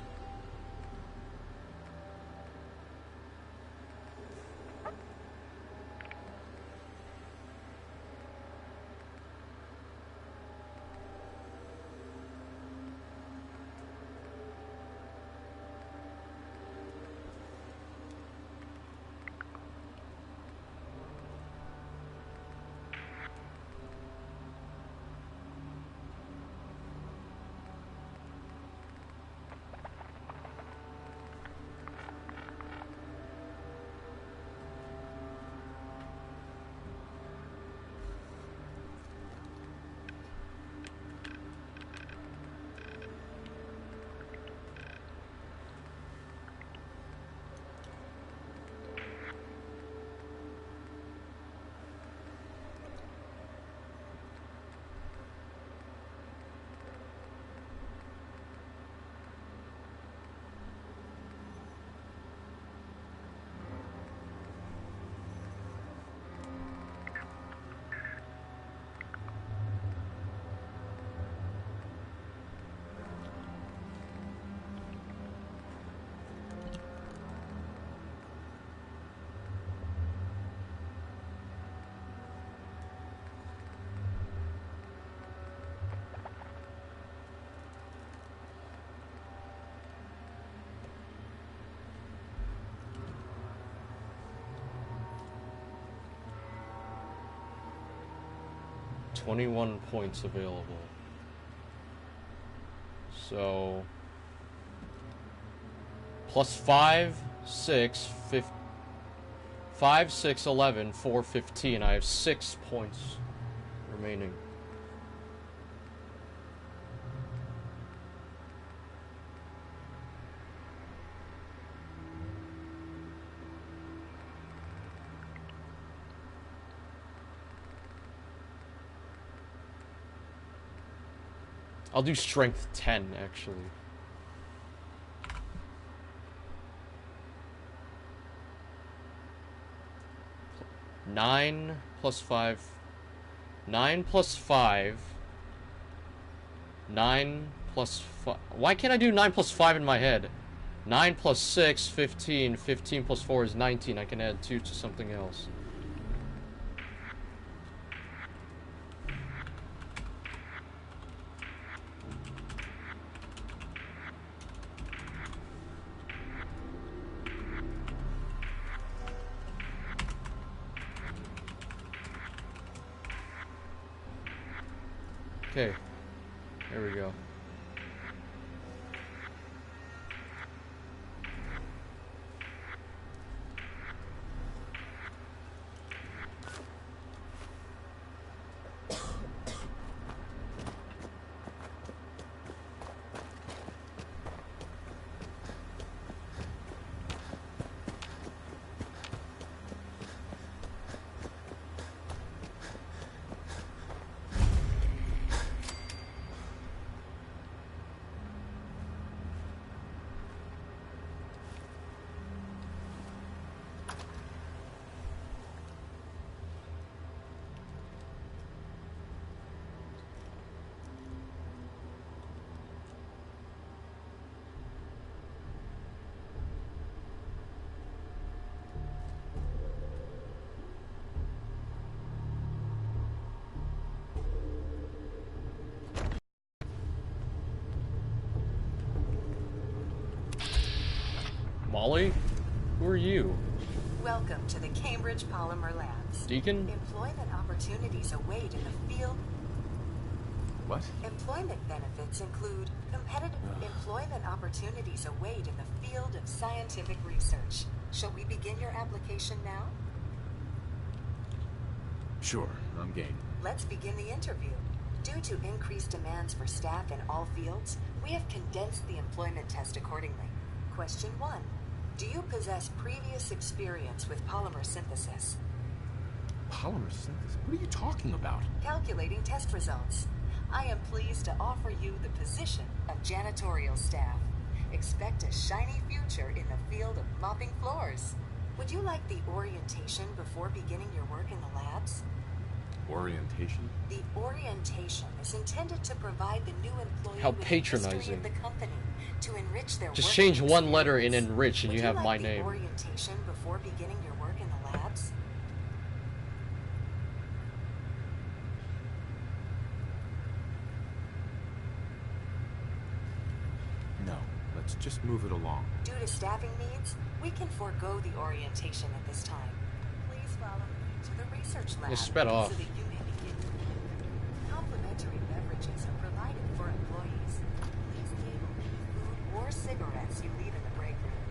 $21 points available. So plus 5, 6, 5, 6, 11, 4, 15. I have 6 points remaining. I'll do strength 10, actually. Nine plus 5. 9 plus 5. 9 plus 5. Why can't I do 9 plus 5 in my head? 9 plus 6, 15. 15 plus 4 is 19. I can add 2 to something else. Okay, there we go. Molly? Who are you? Welcome to the Cambridge Polymer Labs. Deacon? Employment opportunities await in the field. What? Employment benefits include competitive employment opportunities await in the field of scientific research. Shall we begin your application now? Sure, I'm game. Let's begin the interview. Due to increased demands for staff in all fields, we have condensed the employment test accordingly. Question 1. Do you possess previous experience with polymer synthesis? Polymer synthesis? What are you talking about? Calculating test results. I am pleased to offer you the position of janitorial staff. Expect a shiny future in the field of mopping floors. Would you like the orientation before beginning your work in the labs? Orientation? The orientation is intended to provide the new employee How with the history patronizing. of the company to enrich their Just working change one letter in experience. enrich and Would you have like my the name. orientation before beginning your work in the labs? No, let's just move it along. Due to staffing needs, we can forego the orientation at this time. Please follow me to the research lab It sped off. so that you may begin. Complimentary beverages are provided for employees. Please table any food or cigarettes you leave in the break room.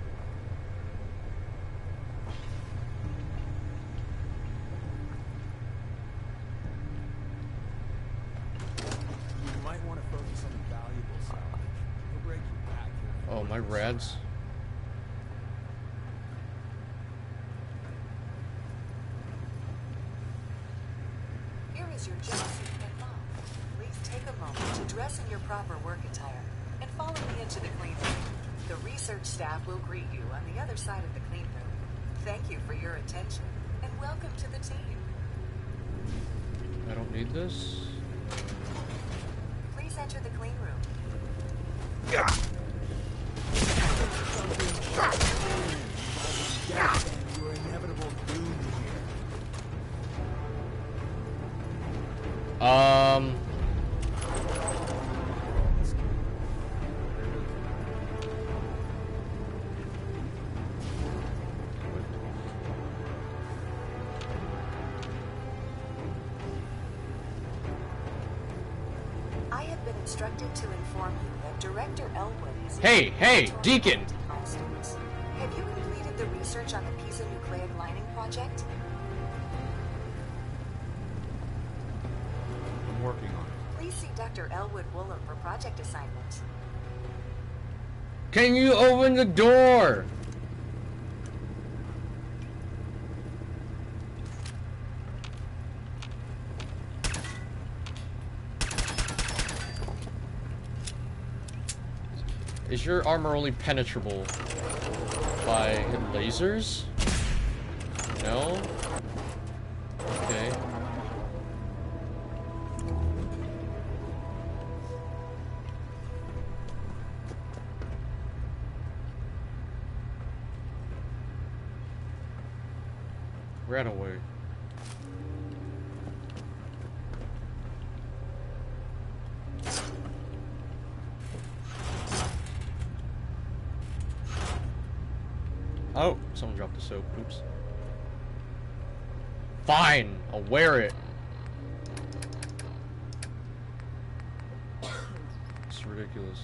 You might want to focus on the valuable salvage. He'll break your back here. Oh, my rads. Here is your jumpsuit and mop. Please take a moment to dress in your proper work attire and follow me into the clean room. The research staff will greet you on the other side of the clean room. Thank you for your attention and welcome to the team. I don't need this. Please enter the clean room. Your inevitable doom here. I have been instructed to inform you that Director Elwood is... Hey, Deacon! Milestones. Have you completed the research on the Pisa nucleic lining project? I'm working on it. Please see Dr. Elwood Woollum for project assignment. Can you open the door? Is your armor only penetrable by lasers? No? Okay. Ran away. Oh, someone dropped the soap. Oops. Fine, I'll wear it. It's ridiculous.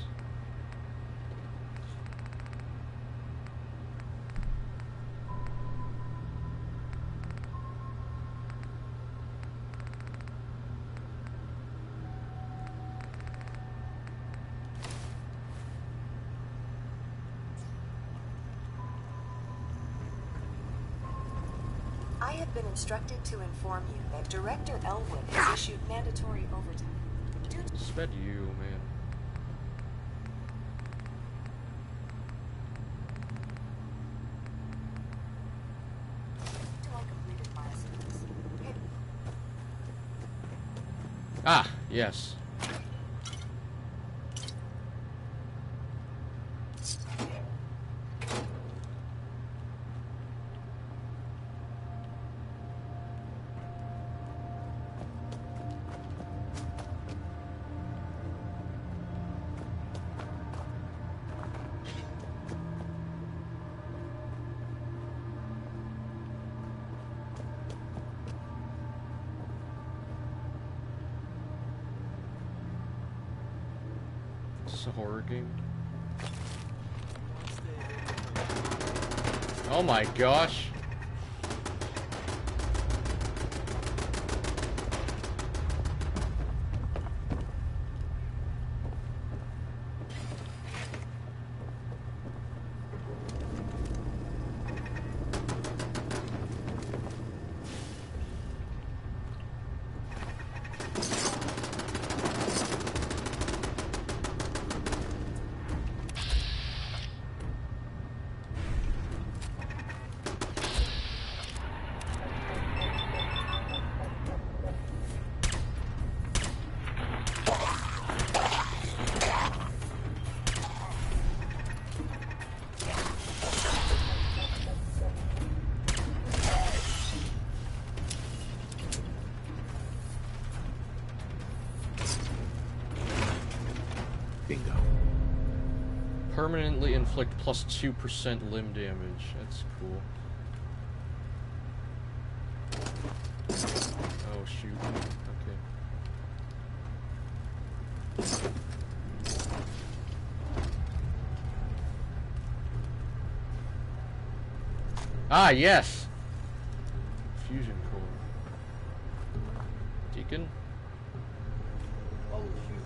I have been instructed to inform you that Director Elwood has issued mandatory overtime. Sped you, man. To all completed milestones. Ah, yes. It's a horror game. Oh my gosh. Bingo. Permanently inflict plus 2% limb damage. That's cool. Oh shoot. Okay. Ah, yes! Fusion core. Deacon? Oh shoot.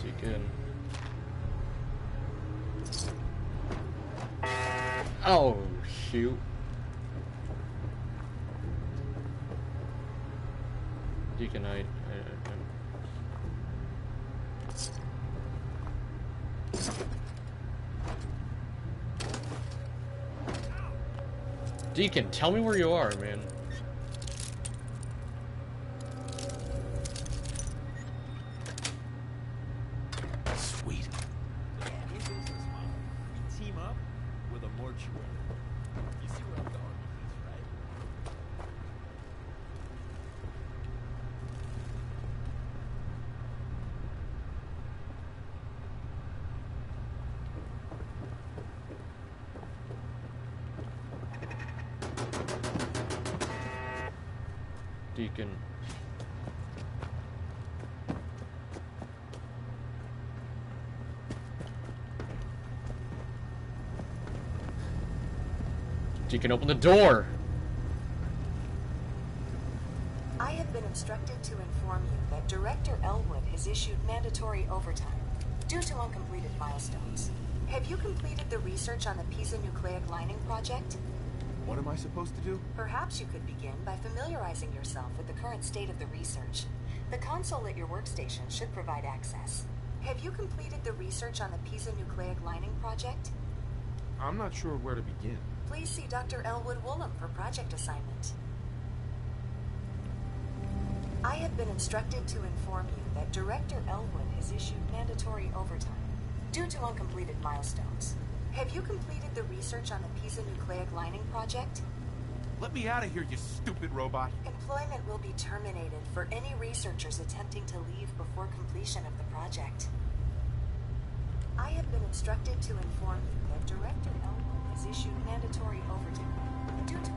Deacon. Oh, shoot. Deacon, Deacon, tell me where you are, man. Sweet. Yeah, new business model. We team up with a mortuary. You see where I'm going with this, right? Deacon. Deacon, open the door! I have been instructed to inform you that Director Elwood has issued mandatory overtime due to uncompleted milestones. Have you completed the research on the Pisa nucleic lining project? What am I supposed to do? Perhaps you could begin by familiarizing yourself with the current state of the research. The console at your workstation should provide access. Have you completed the research on the Pisa nucleic lining project? I'm not sure where to begin. Please see Dr. Elwood Woolham for project assignment. I have been instructed to inform you that Director Elwood has issued mandatory overtime due to uncompleted milestones. Have you completed the research on the Pisa nucleic lining project? Let me out of here, you stupid robot. Employment will be terminated for any researchers attempting to leave before completion of the project. I have been instructed to inform you that Director Elwood has issued mandatory overtime due to...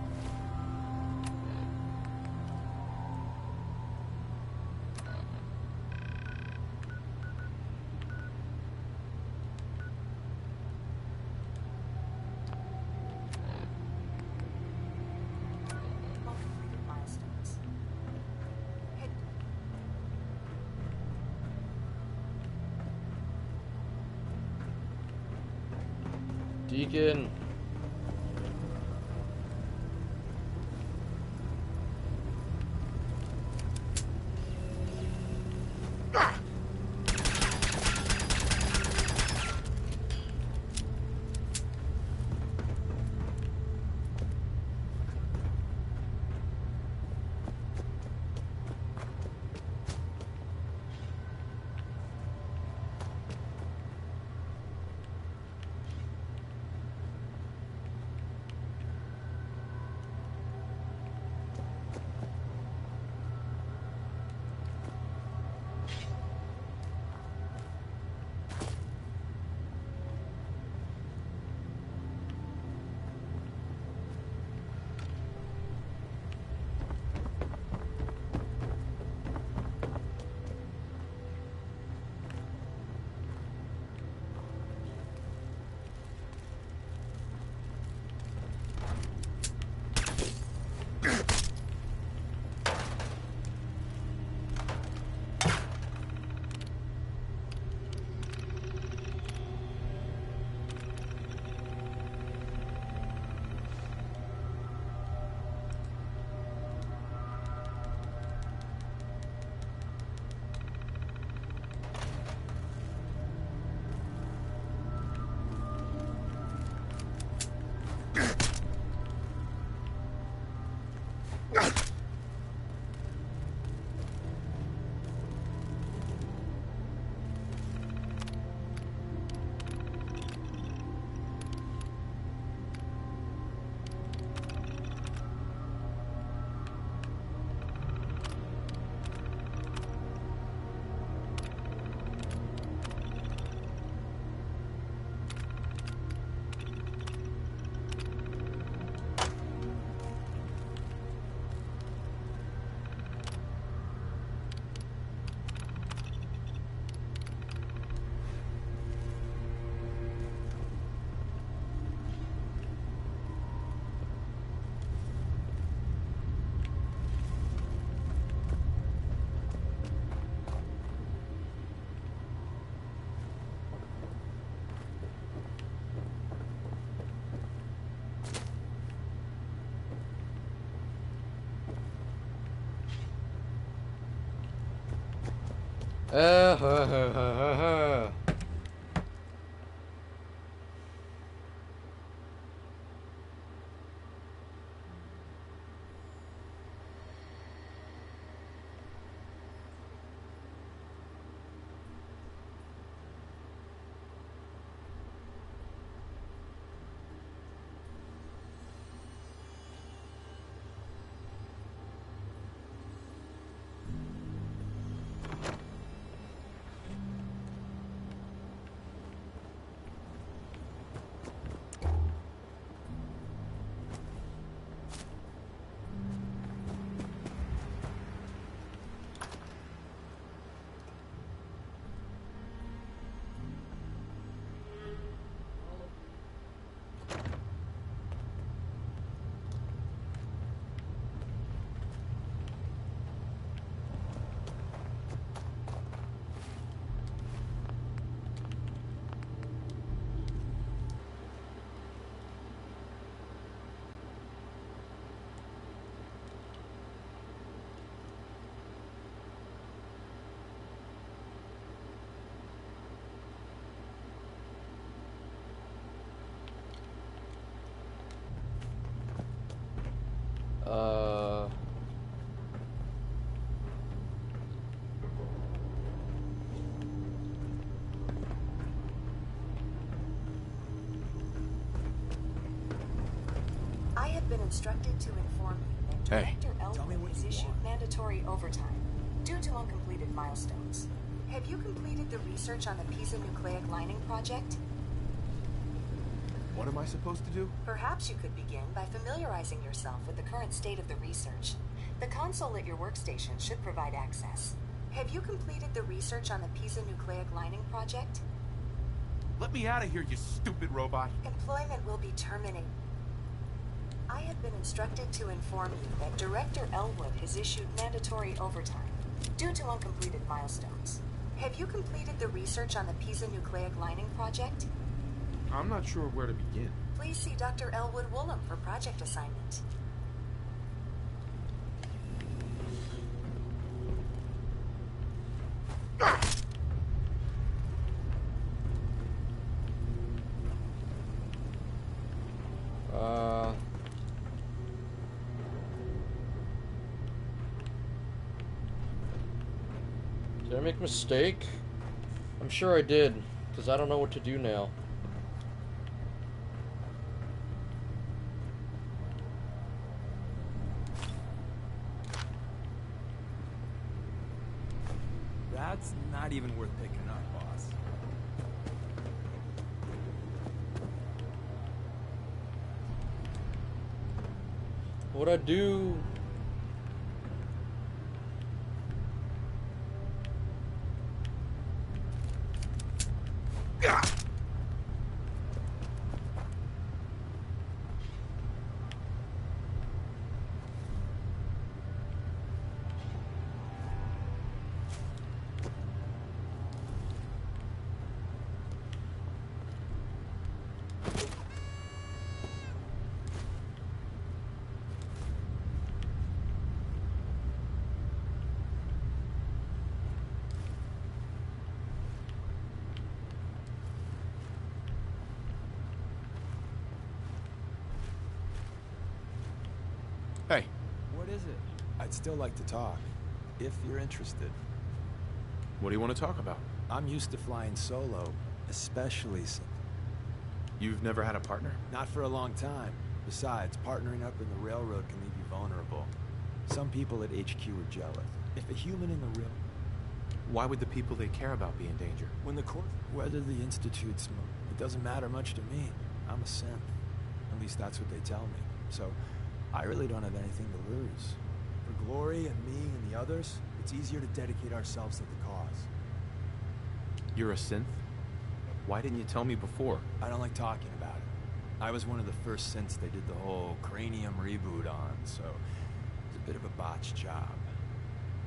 uncompleted milestones. Deacon. Ha ha ha ha ha. I have been instructed to inform you that Director Elwood has issued mandatory overtime due to uncompleted milestones. Have you completed the research on the Pisa nucleic lining project? What am I supposed to do? Perhaps you could begin by familiarizing yourself with the current state of the research. The console at your workstation should provide access. Have you completed the research on the Pisa nucleic lining project? Let me out of here, you stupid robot. Employment will be terminated. I have been instructed to inform you that Director Elwood has issued mandatory overtime due to uncompleted milestones. Have you completed the research on the Pisa nucleic lining project? I'm not sure where to begin. Please see Dr. Elwood Woolham for project assignment. Did I make a mistake? I'm sure I did, because I don't know what to do now. That's not even worth picking up, boss. What'd I do? Hey. What is it? I'd still like to talk, if you're interested. What do you want to talk about? I'm used to flying solo, especially since... You've never had a partner? Not for a long time. Besides, partnering up in the railroad can leave you vulnerable. Some people at HQ are jealous. If a human in the real... Why would the people they care about be in danger? When the court... Whether the Institute's... It doesn't matter much to me. I'm a synth. At least that's what they tell me. So, I really don't have anything to lose. For Glory and me and the others, it's easier to dedicate ourselves to the cause. You're a synth? Why didn't you tell me before? I don't like talking about it. I was one of the first synths they did the whole cranium reboot on, so it's a bit of a botched job.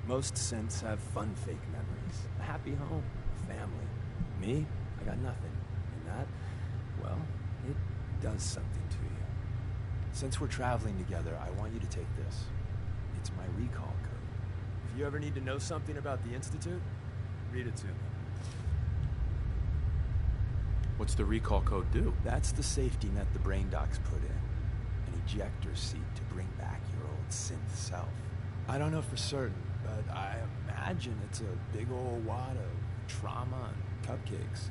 Most synths have fun fake memories, a happy home, a family. Me, I got nothing. And that, well, it does something to you. Since we're traveling together, I want you to take this. It's my recall code. If you ever need to know something about the Institute, Read it to me. What's the recall code do? That's the safety net the brain docs put in. An ejector seat to bring back your old synth self. I don't know for certain, but I imagine it's a big old wad of trauma and cupcakes.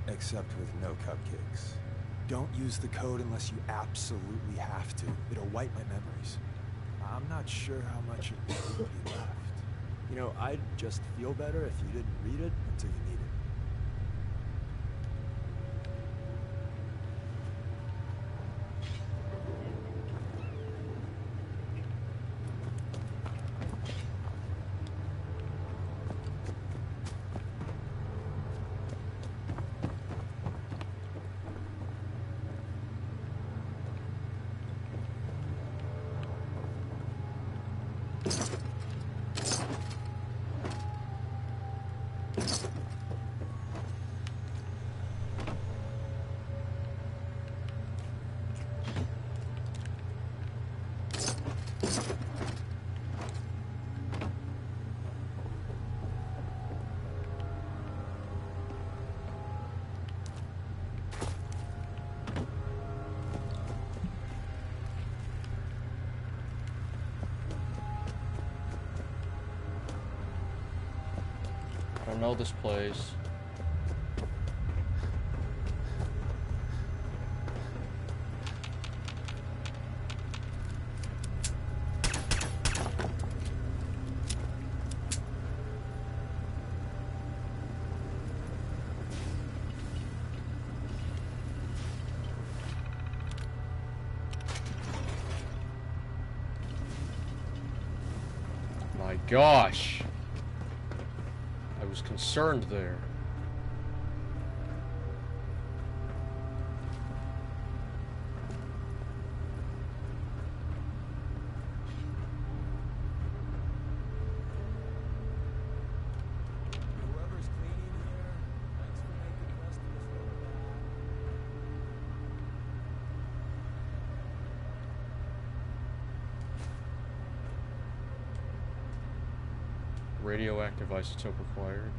Except with no cupcakes. Don't use the code unless you absolutely have to. It'll wipe my memories. I'm not sure how much of it will be left. You know, I'd just feel better if you didn't read it until you need it. I don't know this place. My gosh. I was concerned there. Whoever's cleaning here, thanks for making the rest of us look bad. Radioactive isotope required.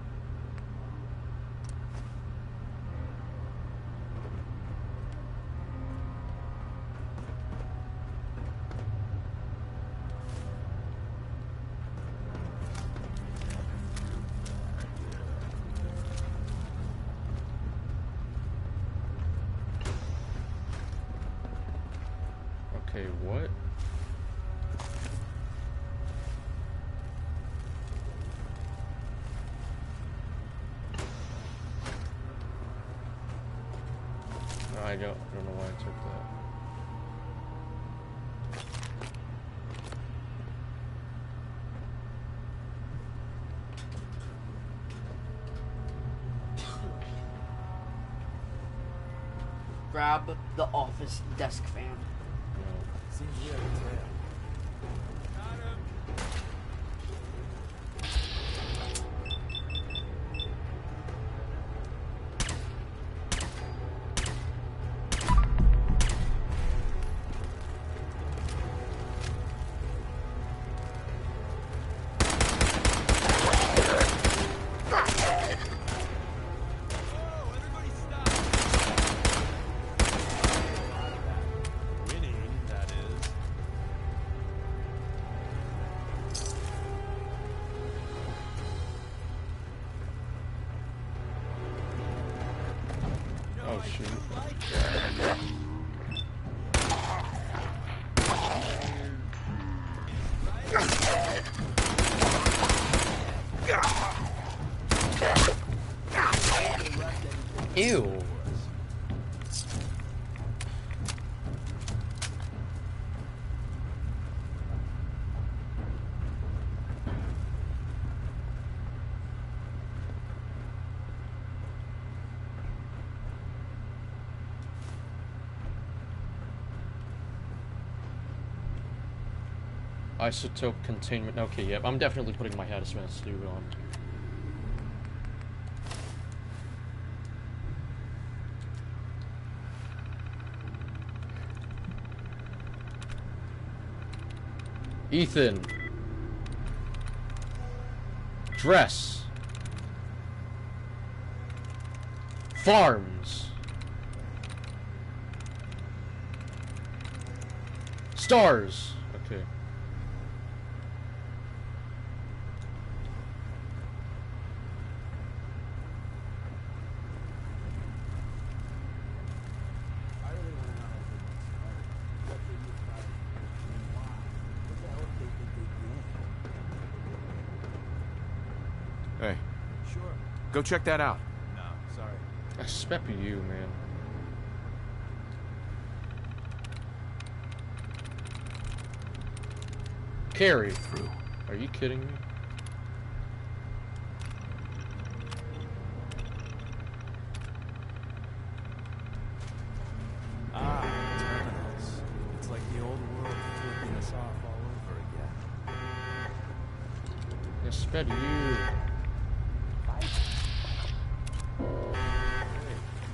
Okay, what? I don't know why I took that. Grab the office desk fan. Seems we have a trail. Oh shoot. Ew. Isotope containment. Okay, yep. I'm definitely putting my hazmat suit on. Ethan. Dress. Farms. Stars. Okay. Hey. Sure. Go check that out. No, sorry. I spep you, man. Carrie. Through. Are you kidding me? Terminals. It's like the old world flipping us off all over again. I sped you.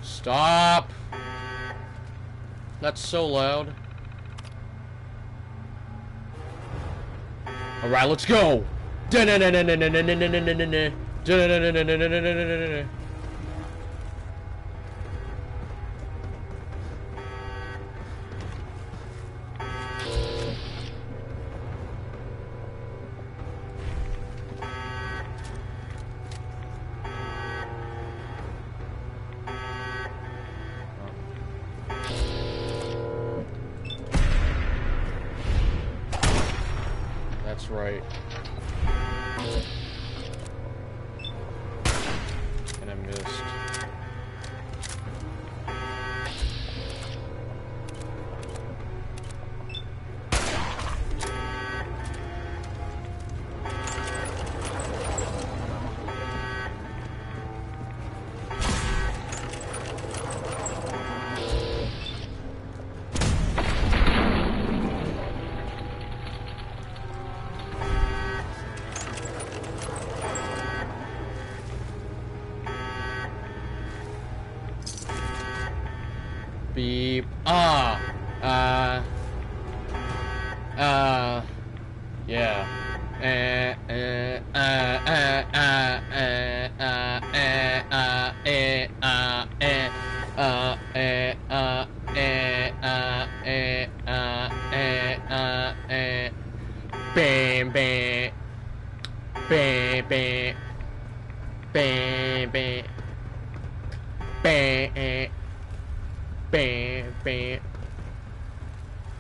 Stop! That's so loud. Alright, let's go! That's right. And I missed. Beep. Yeah. Bam, bam. Bam, bam. Bam, bam. Bam. Bam, bam.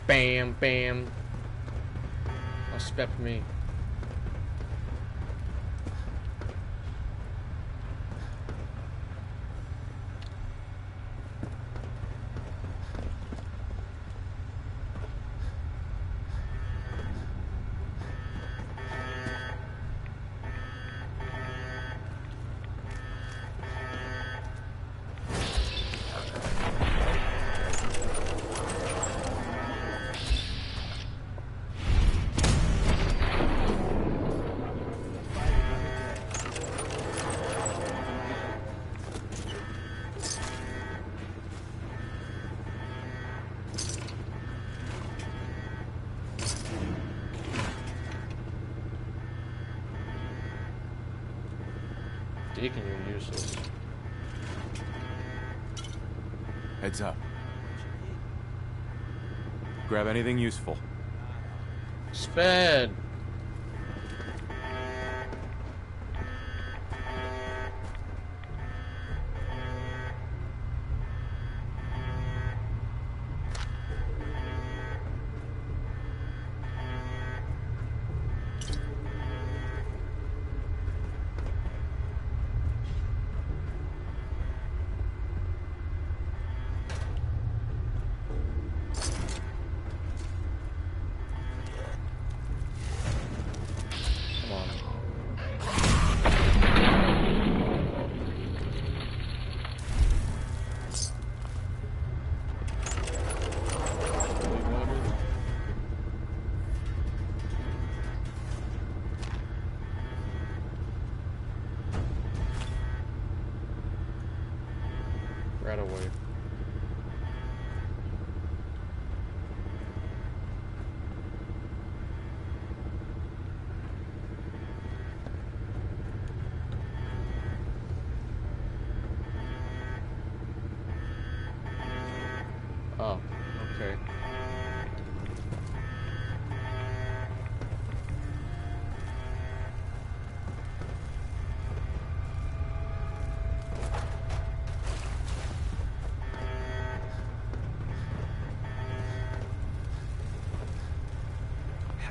Bam, bam. Oh, spep me. Deacon, you're useless. Heads up. Grab anything useful. Sped.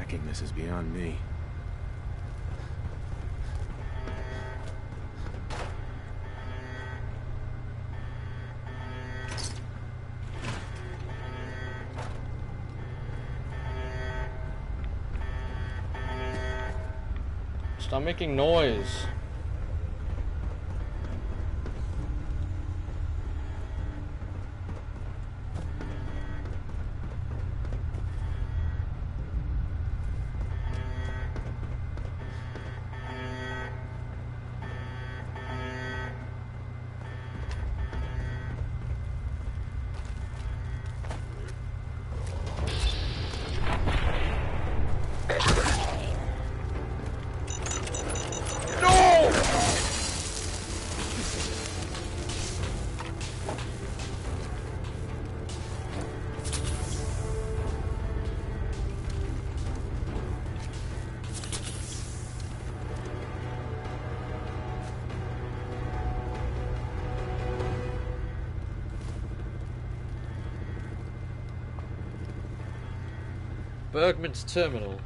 Hacking this is beyond me. Stop making noise. Bergman's terminal.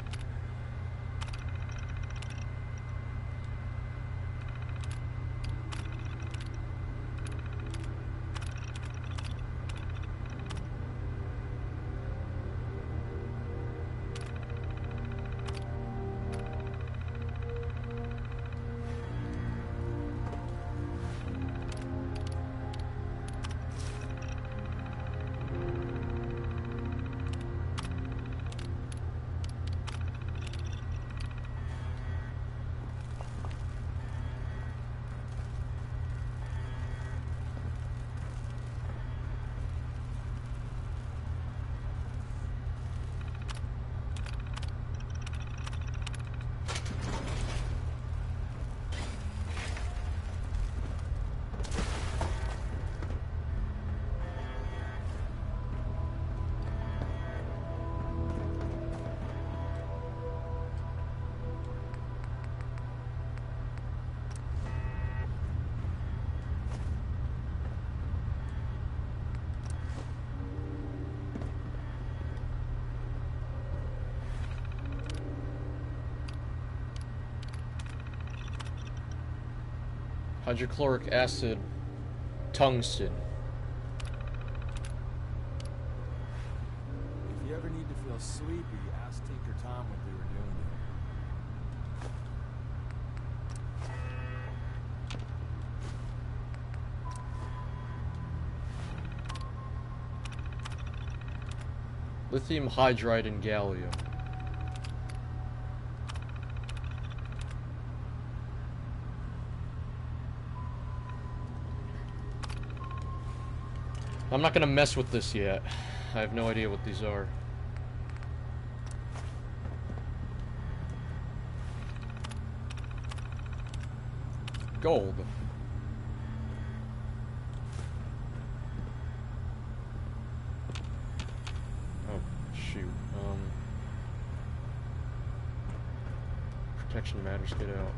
Hydrochloric acid, tungsten. If you ever need to feel sleepy, ask Tinker Tom what they were doing there. Lithium hydride and gallium. I'm not gonna mess with this yet. I have no idea what these are. Gold. Oh, shoot. Protection matters, get out.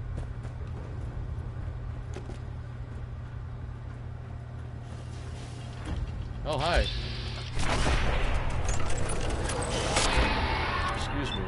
Oh, hi. Excuse me.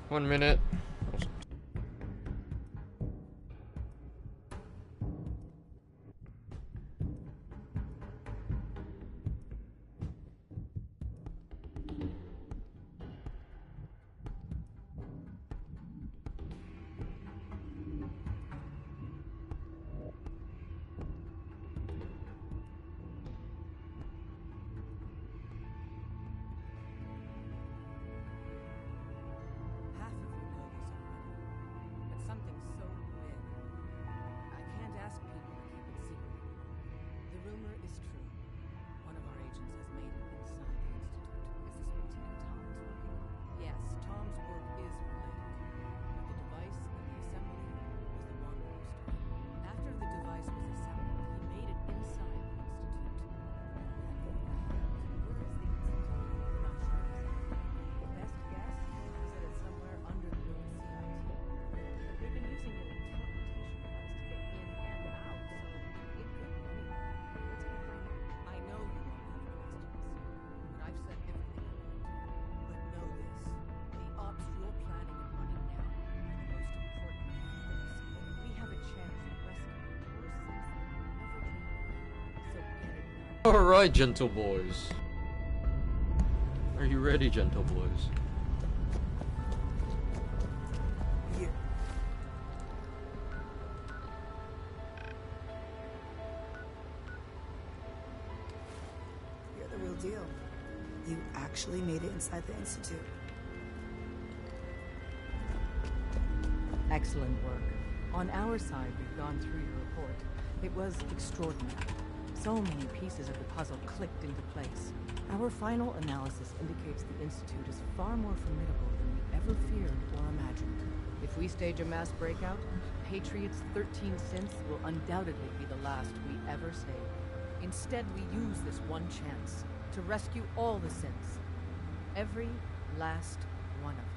One minute. Alright, gentle boys. Are you ready, gentle boys? Yeah. You're the real deal. You actually made it inside the Institute. Excellent work. On our side, we've gone through your report. It was extraordinary. So many pieces of the puzzle clicked into place. Our final analysis indicates the Institute is far more formidable than we ever feared or imagined. If we stage a mass breakout, Patriot's 13 synths will undoubtedly be the last we ever save. Instead, we use this one chance to rescue all the synths. Every last one of them.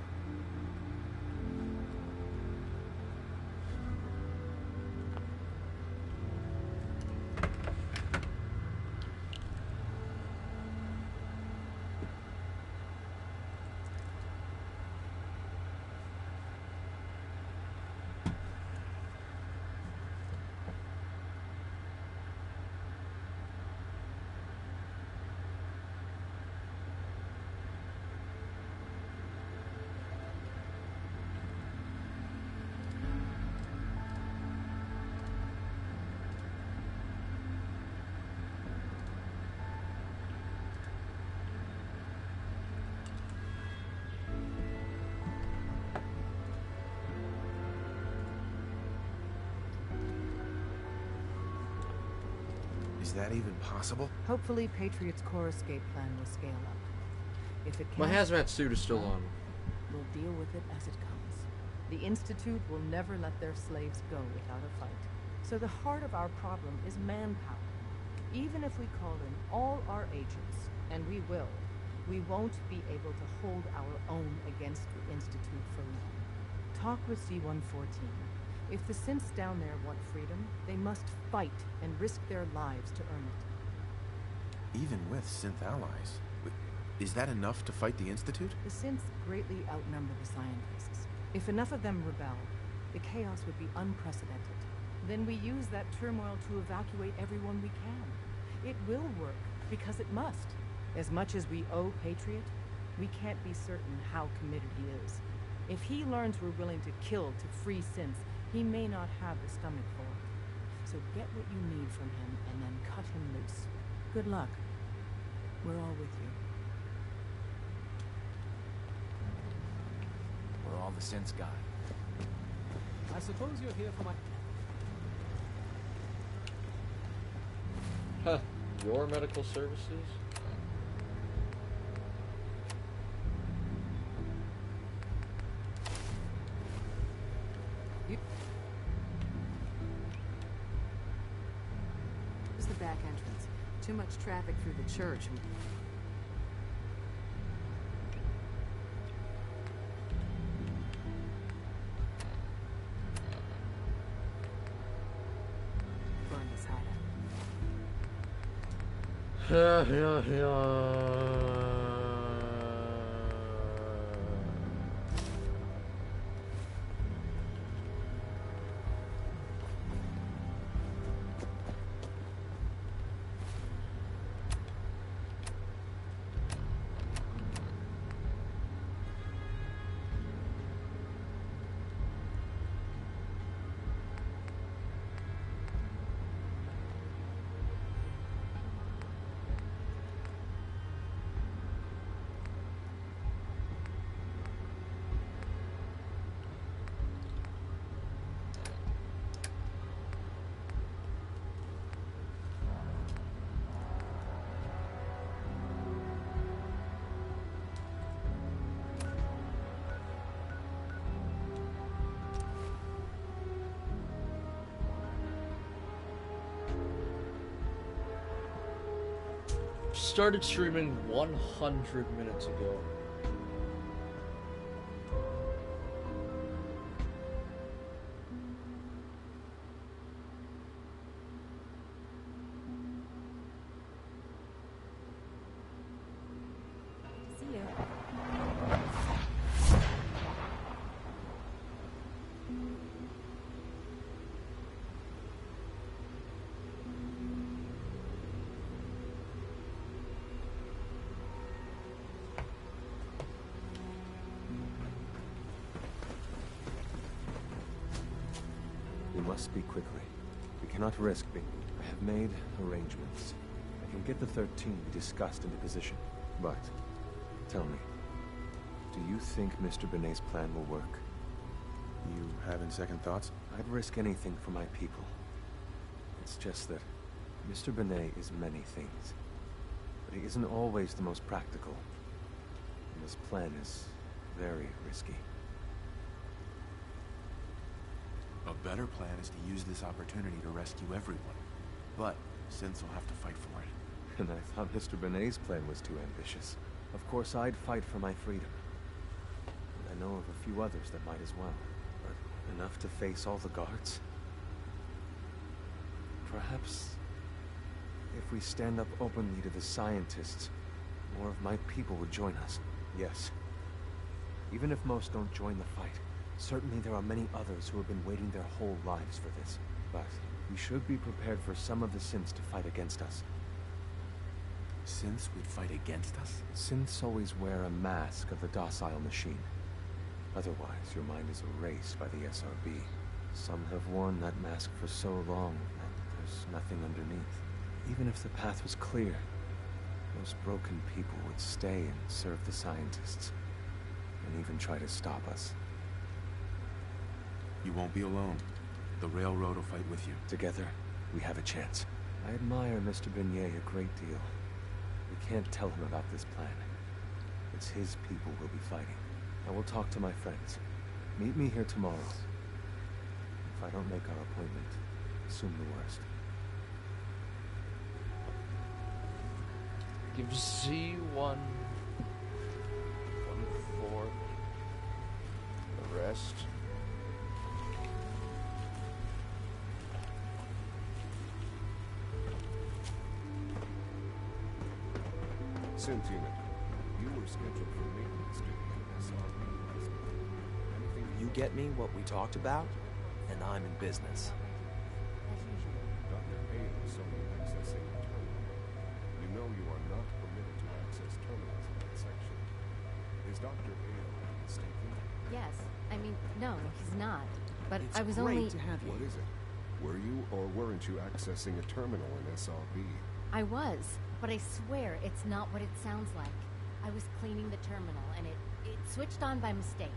Is that even possible? Hopefully, Patriot's core escape plan will scale up. If it My can't, hazmat suit is still on. we'll deal with it as it comes. The Institute will never let their slaves go without a fight. So the heart of our problem is manpower. Even if we call in all our agents, and we will, we won't be able to hold our own against the Institute for long. Talk with C-114. If the synths down there want freedom, they must fight and risk their lives to earn it. Even with synth allies. Is that enough to fight the Institute? The synths greatly outnumber the scientists. If enough of them rebel, the chaos would be unprecedented. Then we use that turmoil to evacuate everyone we can. It will work, because it must. As much as we owe Patriot, we can't be certain how committed he is. If he learns we're willing to kill to free synths, he may not have the stomach for it. So get what you need from him and then cut him loose. Good luck. We're all with you. We're all the synths got. I suppose you're here for my... Huh. Your medical services? Here's the back entrance. Too much traffic through the church. Burn this hideout. Started streaming 100 minutes ago. See you. must speak quickly. We cannot risk being... I have made arrangements. I can get the 13 we discussed into position. But, tell me, do you think Mr. Benet's plan will work? You having second thoughts? I'd risk anything for my people. It's just that Mr. Benet is many things, but he isn't always the most practical. And this plan is very risky. A better plan is to use this opportunity to rescue everyone. But Synths will have to fight for it. And I thought Mr. Benet's plan was too ambitious. Of course, I'd fight for my freedom. And I know of a few others that might as well. But enough to face all the guards? Perhaps if we stand up openly to the scientists, more of my people would join us. Yes. Even if most don't join the fight, certainly there are many others who have been waiting their whole lives for this. But we should be prepared for some of the synths to fight against us. Synths would fight against us? Synths always wear a mask of the docile machine. Otherwise, your mind is erased by the SRB. Some have worn that mask for so long that there's nothing underneath. Even if the path was clear, those broken people would stay and serve the scientists, and even try to stop us. You won't be alone. The Railroad will fight with you. Together, we have a chance. I admire Mr. Benet a great deal. We can't tell him about this plan. It's his people we'll be fighting. I will talk to my friends. Meet me here tomorrow. If I don't make our appointment, assume the worst. Give Z1 1/4 the rest. Synth unit, you were scheduled for maintenance duty at SRB last night. Anything You get me what we talked about, and I'm in business. Dr. A saw you accessing the terminal. You know you are not permitted to access terminals in that section. Is Dr. A mistaken? Yes. I mean, no, he's not. But It's I was great only... to have you. What is it? Were you or weren't you accessing a terminal in SRB? I was, but I swear it's not what it sounds like. I was cleaning the terminal, and it switched on by mistake.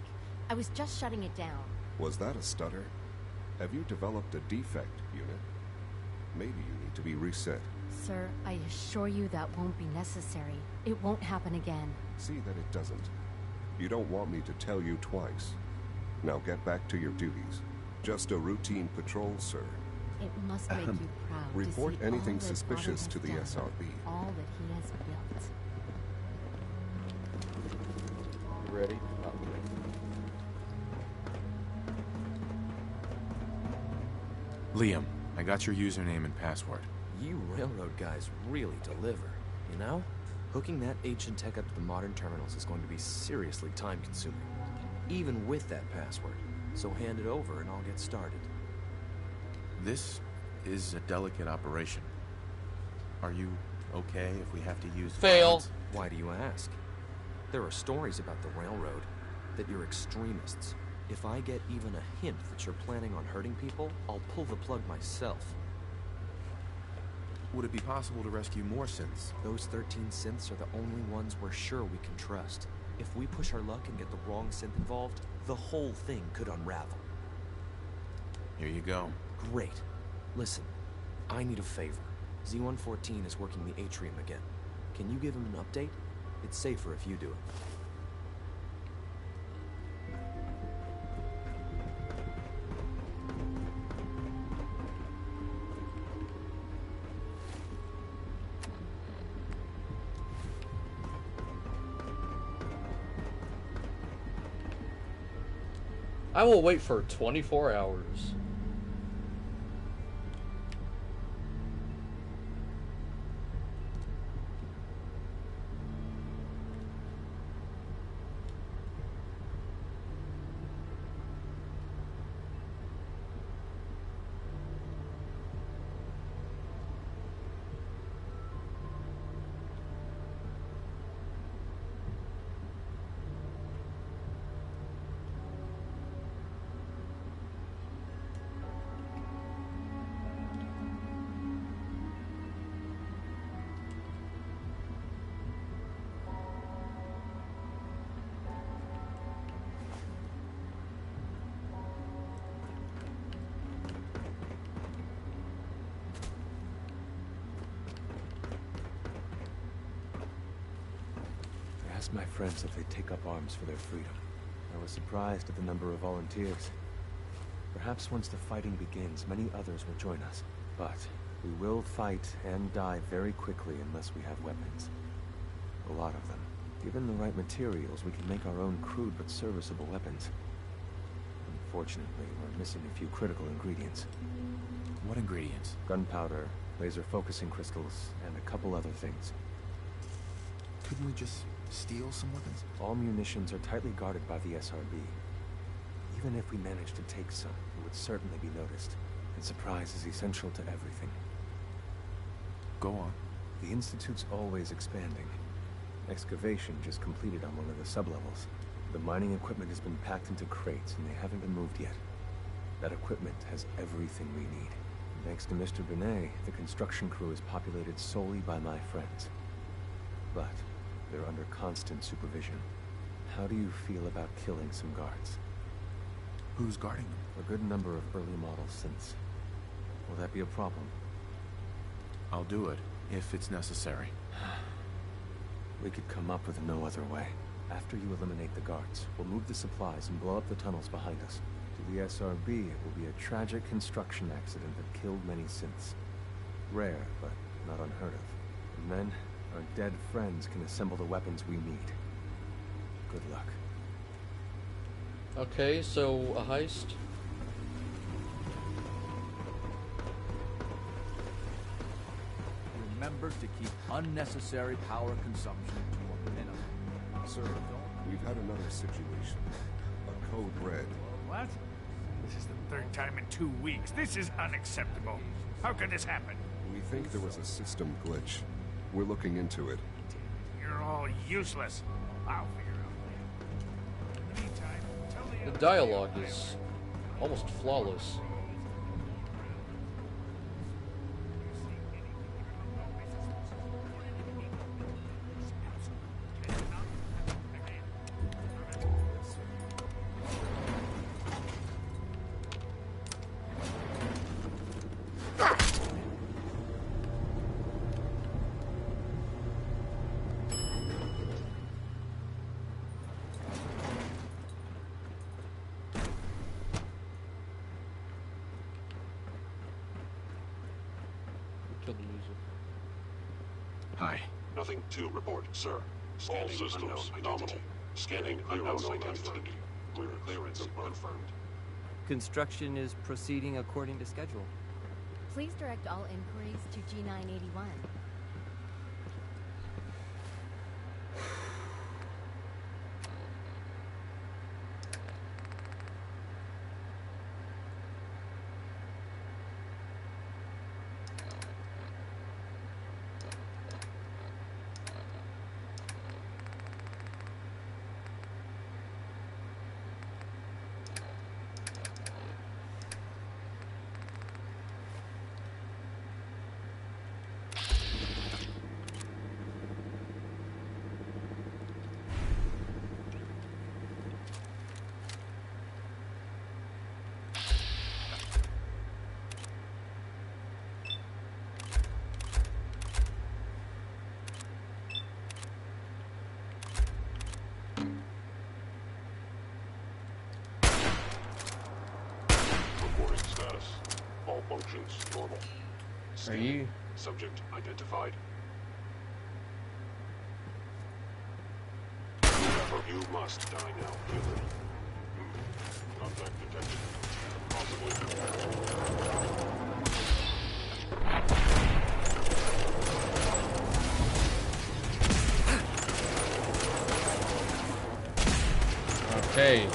I was just shutting it down. Was that a stutter? Have you developed a defect, unit? Maybe you need to be reset. Sir, I assure you that won't be necessary. It won't happen again. See that it doesn't. You don't want me to tell you twice. Now get back to your duties. Just a routine patrol, sir. It must make you proud Report to see anything all that suspicious Father to the has done, SRB. all that he has built. You ready? Liam, I got your username and password. You railroad guys really deliver, you know? Hooking that ancient tech up to the modern terminals is going to be seriously time-consuming. Even with that password. So hand it over and I'll get started. This is a delicate operation. Are you okay if we have to use Fail. violence? Why do you ask? There are stories about the railroad, that you're extremists. If I get even a hint that you're planning on hurting people, I'll pull the plug myself. Would it be possible to rescue more synths? Those 13 synths are the only ones we're sure we can trust. If we push our luck and get the wrong synth involved, the whole thing could unravel. Here you go. Great. Listen, I need a favor. Z114 is working the atrium again. Can you give him an update? It's safer if you do it. I will wait for 24 hours. asked my friends if they'd take up arms for their freedom. I was surprised at the number of volunteers. Perhaps once the fighting begins, many others will join us. But we will fight and die very quickly unless we have weapons. A lot of them. Given the right materials, we can make our own crude but serviceable weapons. Unfortunately, we're missing a few critical ingredients. What ingredients? Gunpowder, laser focusing crystals, and a couple other things. Couldn't we just steal some weapons? All munitions are tightly guarded by the SRB. Even if we managed to take some, it would certainly be noticed. And surprise is essential to everything. Go on. The Institute's always expanding. Excavation just completed on one of the sublevels. The mining equipment has been packed into crates, and they haven't been moved yet. That equipment has everything we need. And thanks to Mr. Binet, the construction crew is populated solely by my friends. But they're under constant supervision. How do you feel about killing some guards? Who's guarding them? A good number of early model synths. Will that be a problem? I'll do it, if it's necessary. We could come up with no other way. After you eliminate the guards, we'll move the supplies and blow up the tunnels behind us. To the SRB, it will be a tragic construction accident that killed many synths. Rare, but not unheard of. And then, our dead friends can assemble the weapons we need. Good luck. Okay, so a heist. Remember to keep unnecessary power consumption to a minimum. Sir, we've had another situation. A code red. What? This is the third time in 2 weeks. This is unacceptable. How could this happen? We think there was a system glitch. We're looking into it. You're all useless. I'll figure out. In the meantime, tell The dialogue is almost flawless. Hi. Nothing to report, sir. All systems nominal. Scanning unknown identity. Clearance confirmed. Construction is proceeding according to schedule. Please direct all inquiries to G981. Functions normal. Are you? Subject identified. You must die now. Contact detected. Possibly. Okay.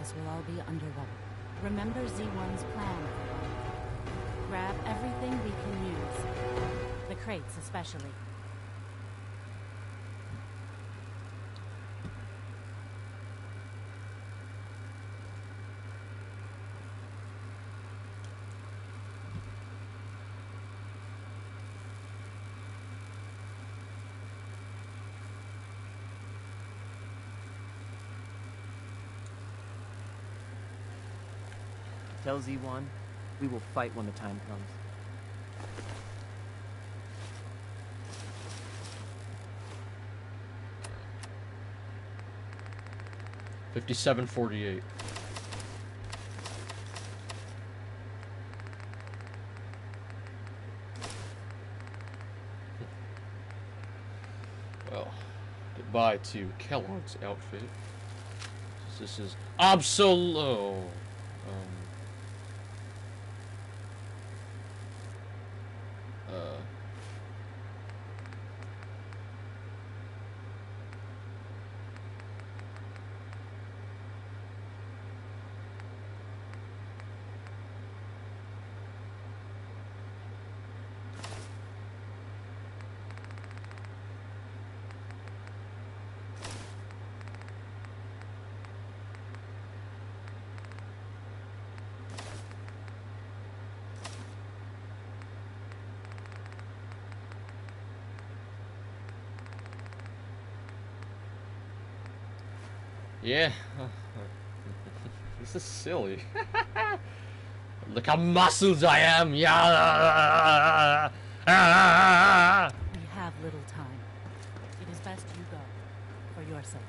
surface will all be underwater. Remember Z1's plan, everyone. Grab everything we can use. The crates especially. Tell Z1, we will fight when the time comes. $57.48. Well, goodbye to Kellogg's outfit. This is absolute. Yeah. This is silly. Look how muscles I am. Yeah. We have little time. It is best you go, for your sake.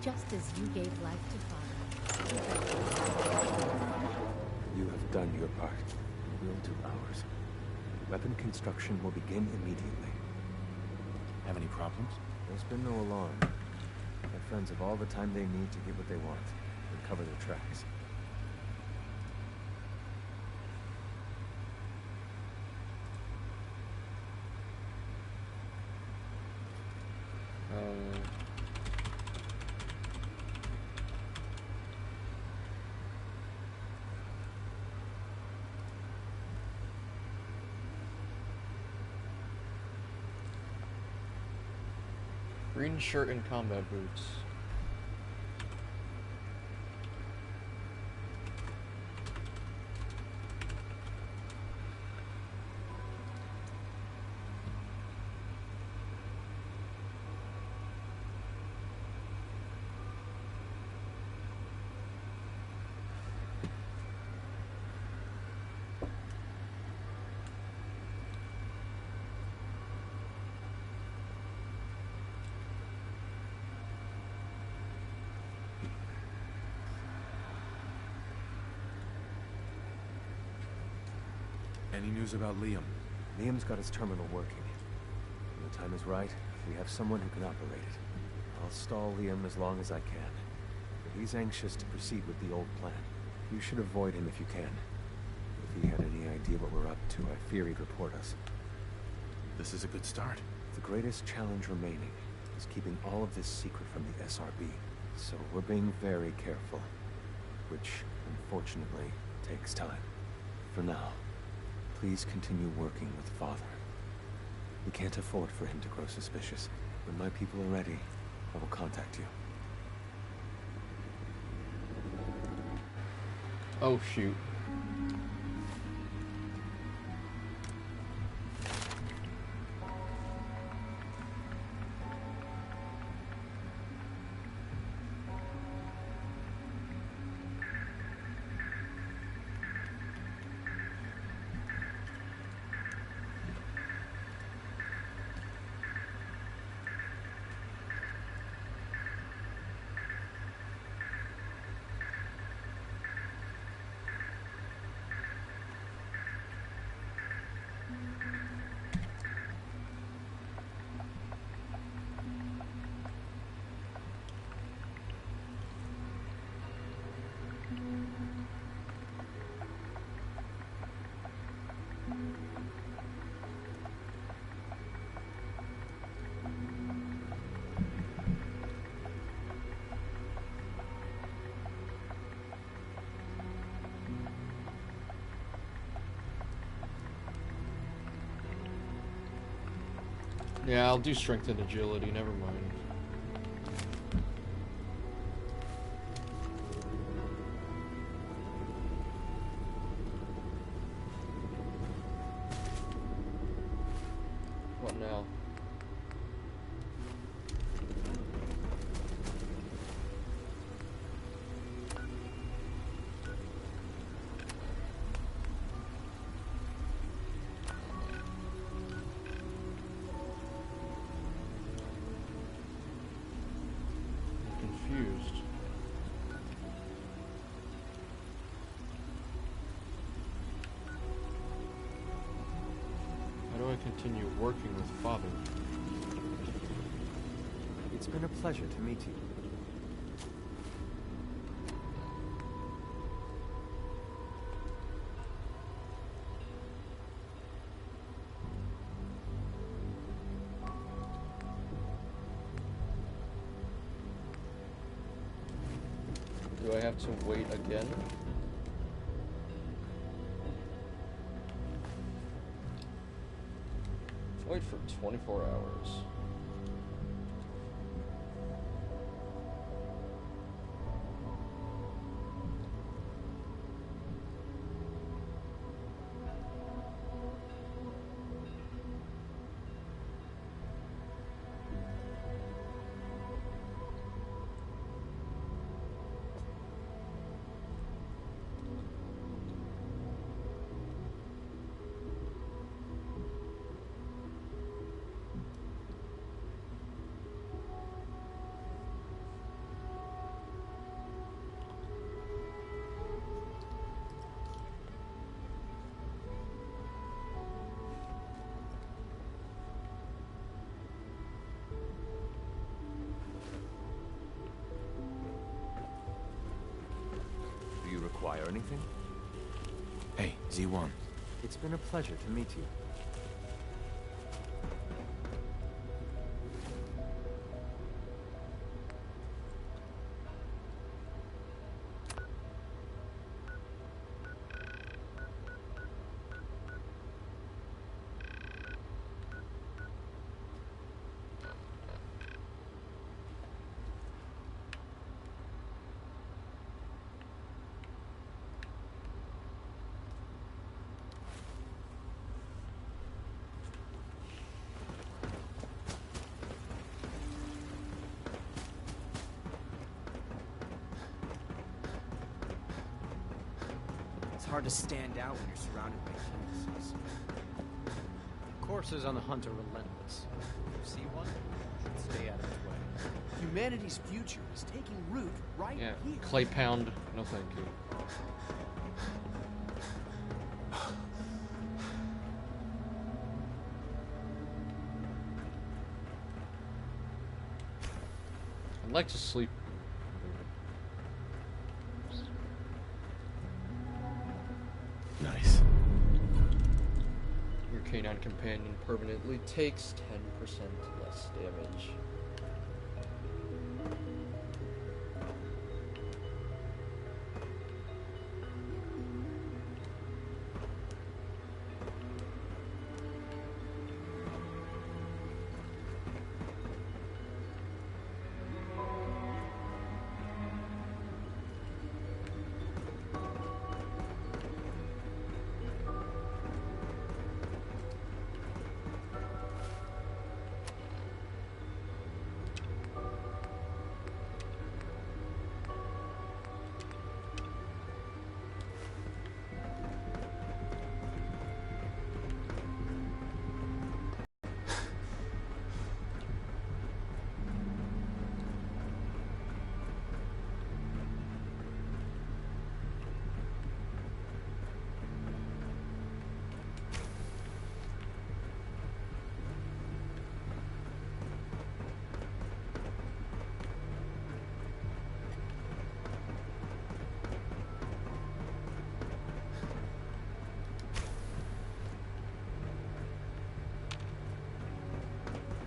Just as you gave life to Father. You have done your part. We'll do ours. Weapon construction will begin immediately. Have any problems? There's been no alarm. My friends have all the time they need to get what they want and cover their tracks. Green shirt and combat boots. Any news about Liam? Liam's got his terminal working. When the time is right, we have someone who can operate it. I'll stall Liam as long as I can. But he's anxious to proceed with the old plan. You should avoid him if you can. If he had any idea what we're up to, I fear he'd report us. This is a good start. The greatest challenge remaining is keeping all of this secret from the SRB. So we're being very careful. Which, unfortunately, takes time. For now, please continue working with Father. We can't afford for him to grow suspicious. When my people are ready, I will contact you. Oh, shoot. Yeah, I'll do strength and agility, never mind. What now? Confused. How do I continue working with Father? It's been a pleasure to meet you. Do I have to wait again? Wait for 24 hours. Do you require anything? Hey, Z1. It's been a pleasure to meet you. It's hard to stand out when you're surrounded by geniuses. Courses on the hunt are relentless. If you see one, stay out of its way. Humanity's future is taking root right Yeah, here. clay pound. No thank you. I'd like to sleep. Nice. Your canine companion permanently takes 10% less damage.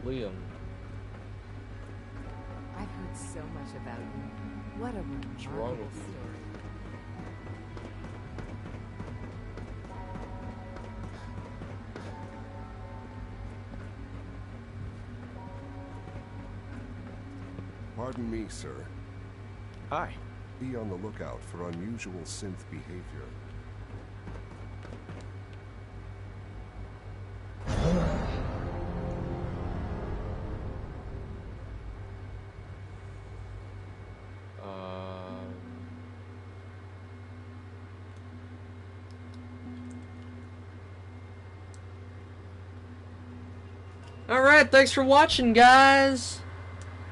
Liam. I've heard so much about you. What a What's wrong remarkable with you? story. Pardon me, sir. Hi. Be on the lookout for unusual synth behavior. Alright, thanks for watching, guys!